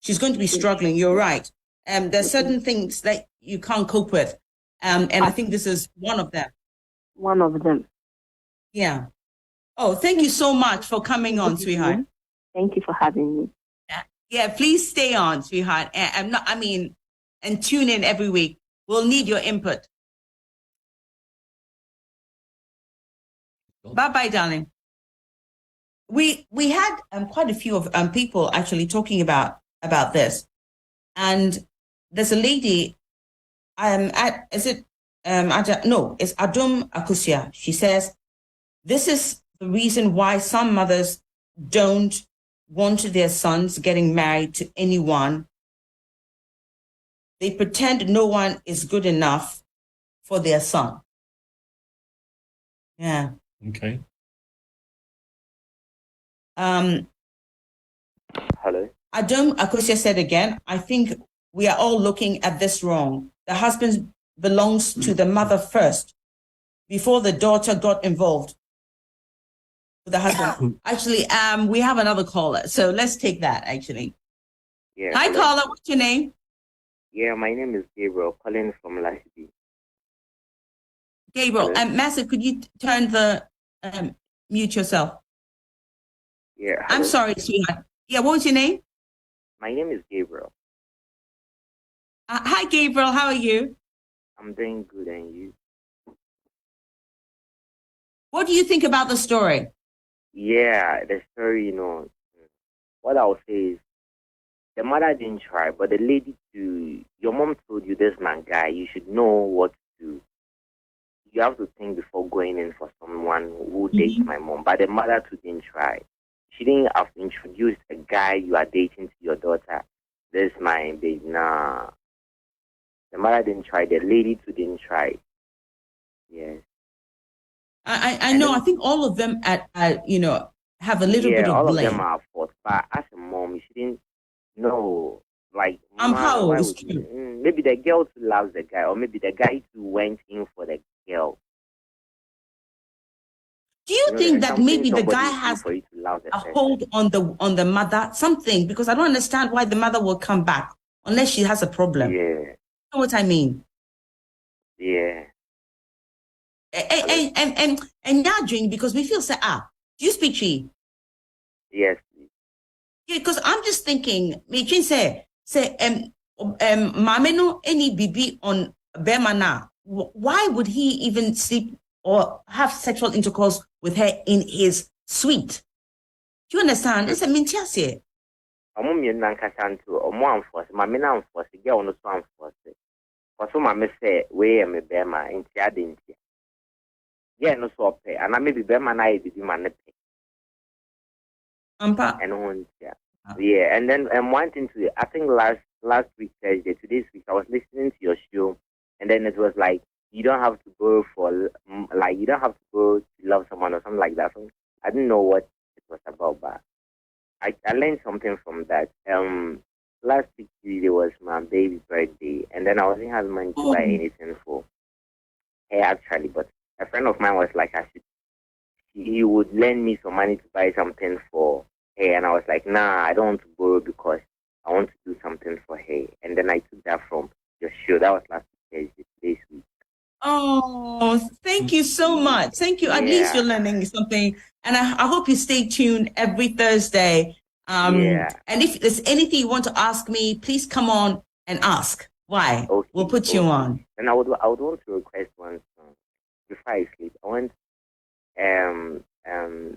she's going to be struggling. You're right. There's certain things that you can't cope with. And I think this is one of them. One of them. Yeah. Oh, thank you so much for coming on, sweetheart. Thank you for having me. Yeah, please stay on, sweetheart. And tune in every week. We'll need your input. Bye-bye, darling. We had quite a few of people actually talking about this. And there's a lady, it's Adum Akusia. She says, this is the reason why some mothers don't want their sons getting married to anyone. They pretend no one is good enough for their son. Yeah. Okay. Hello. Adum Akusia said again, I think we are all looking at this wrong. The husband belongs to the mother first. before the daughter got involved with the husband. Actually, we have another caller, so let's take that. Actually, Yeah. hi, hello. caller. What's your name? Yeah, my name is Gabriel, calling from Lasby. Gabriel. Hello. Massive, could you turn the mute yourself? Yeah. I'm hello. sorry, sweetheart. Yeah, what was your name? My name is Gabriel. Hi, Gabriel. How are you? I'm doing good, and you? What do you think about the story? Yeah, the story, what I'll say is the mother didn't try, but the lady too, your mom told you this man guy, you should know what to do. You have to think before going in for someone who dates my mom. But the mother too didn't try. She didn't have to introduce a guy you are dating to your daughter. This my baby. Nah. The mother didn't try. The lady too didn't try. Yes. I know. I think all of them, have a little bit of all blame. of them are at fault. But as a mom, you shouldn't know. Like, How why is would true. you? Maybe the girl too loves the guy, or maybe the guy too went in for the girl. Do you think there's that something maybe the somebody guy do has for you to love the a person. hold on the mother? Something, because I don't understand why the mother will come back unless she has a problem. Yeah, You know what I mean? yeah. And Yadrin, because we feel do you speak Chi? Yes. Yeah, because I'm just thinking, Michin say Mameno any bibi on Bemana. Why would he even sleep or have sexual intercourse with her in his suite? Do you understand? It's a mintiase. Ọmụ mmienu na nkasa nto ọmụ amfọsị ma me na amfọsị gị ọnụ so amfọsị ọsọ ma me sị wee me bema nti ade nti gị no so ọpẹ ana maybe bema na ayẹ bibi ma ne pẹ ẹno ho nti yeah. And then one thing to I think last week Thursday, today's week I was listening to your show, and then it was like you don't have to go to love someone or something like that. So I didn't know what it was about, but I learned something from that. Last week Tuesday was my baby's birthday, and then I wasn't having money to buy anything for her actually, but a friend of mine was like, he would lend me some money to buy something for her, and I was like, nah, I don't want to borrow because I want to do something for her. And then I took that from your show. That was last week, this week. Oh, thank you so much. Thank you. At least you're learning something. And I hope you stay tuned every Thursday. And if there's anything you want to ask me, please come on and ask. Why? Okay, we'll put you on. And I would want to request one song before I sleep. I want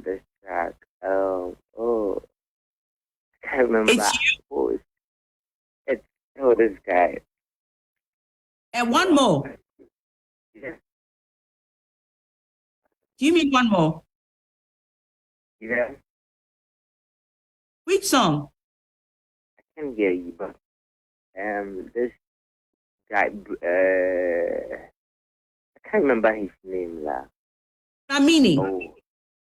this track. I can't remember. It's you. This guy. And one more. Yeah. Do you mean one more? Yeah. Which song? I can't hear you, but this guy. I can't remember his name, lah. Samini. Oh,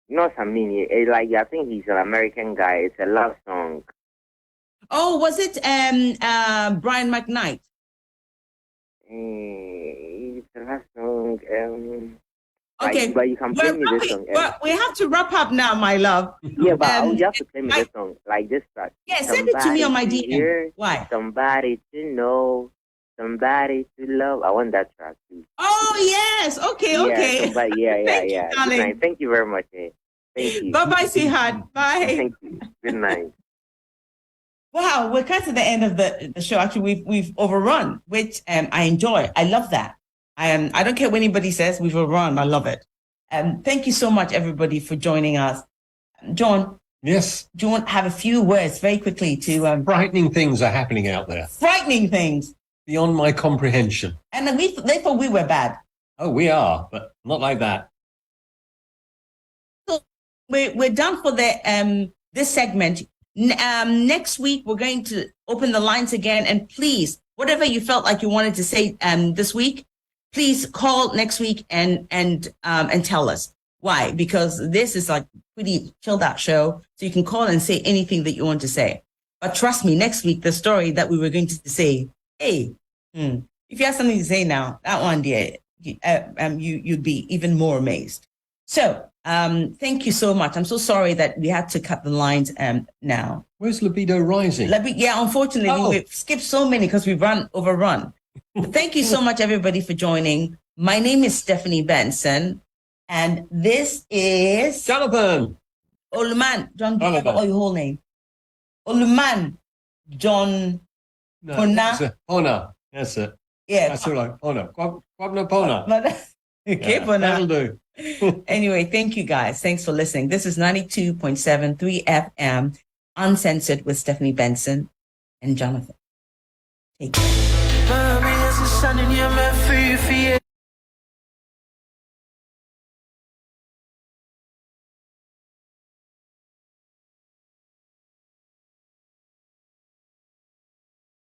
not Samini. I think he's an American guy. It's a love song. Oh, was it Brian McKnight? It's a love song. Okay, but you can play me this song. We have to wrap up now, my love. Yeah, but you have to play me this song, like this track. Yeah, send it to me on my DM. Why? Somebody to know, somebody to love. I want that track too. Oh yes. Okay. Yeah, Thank you, darling. Good night. Thank you very much. Thank you. Bye, sweetheart. Bye. Thank you. Good night. Wow, we're kind of the end of the show. Actually, we've overrun, which I enjoy. I love that. I don't care what anybody says. We've overrun. I love it. Thank you so much, everybody, for joining us. John. Yes. Do you want to have a few words very quickly to frightening things are happening out there. Frightening things beyond my comprehension. And they thought we were bad. Oh, we are, but not like that. So we're done for the this segment. Next week we're going to open the lines again, and please, whatever you felt like you wanted to say this week, please call next week and tell us why, because this is like pretty chilled out show, so you can call and say anything that you want to say. But trust me, next week the story that we were going to say, if you have something to say now, that one, dear, you'd be even more amazed. So, thank you so much. I'm so sorry that we had to cut the lines now. Where's Libido Rising? Yeah, unfortunately, we've skipped so many because we've overrun. Thank you so much, everybody, for joining. My name is Stephanie Benson, and this is Jonathan Oluman. John, your whole name? Oluman John Pona. Pona. That's it. Yeah. That's all right. Pona. Kwabna Pona. Okay, That'll Pona. do. Anyway, thank you guys. Thanks for listening. This is 92.73 FM, Uncensored with Stephanie Benson and Jonathan. Take care.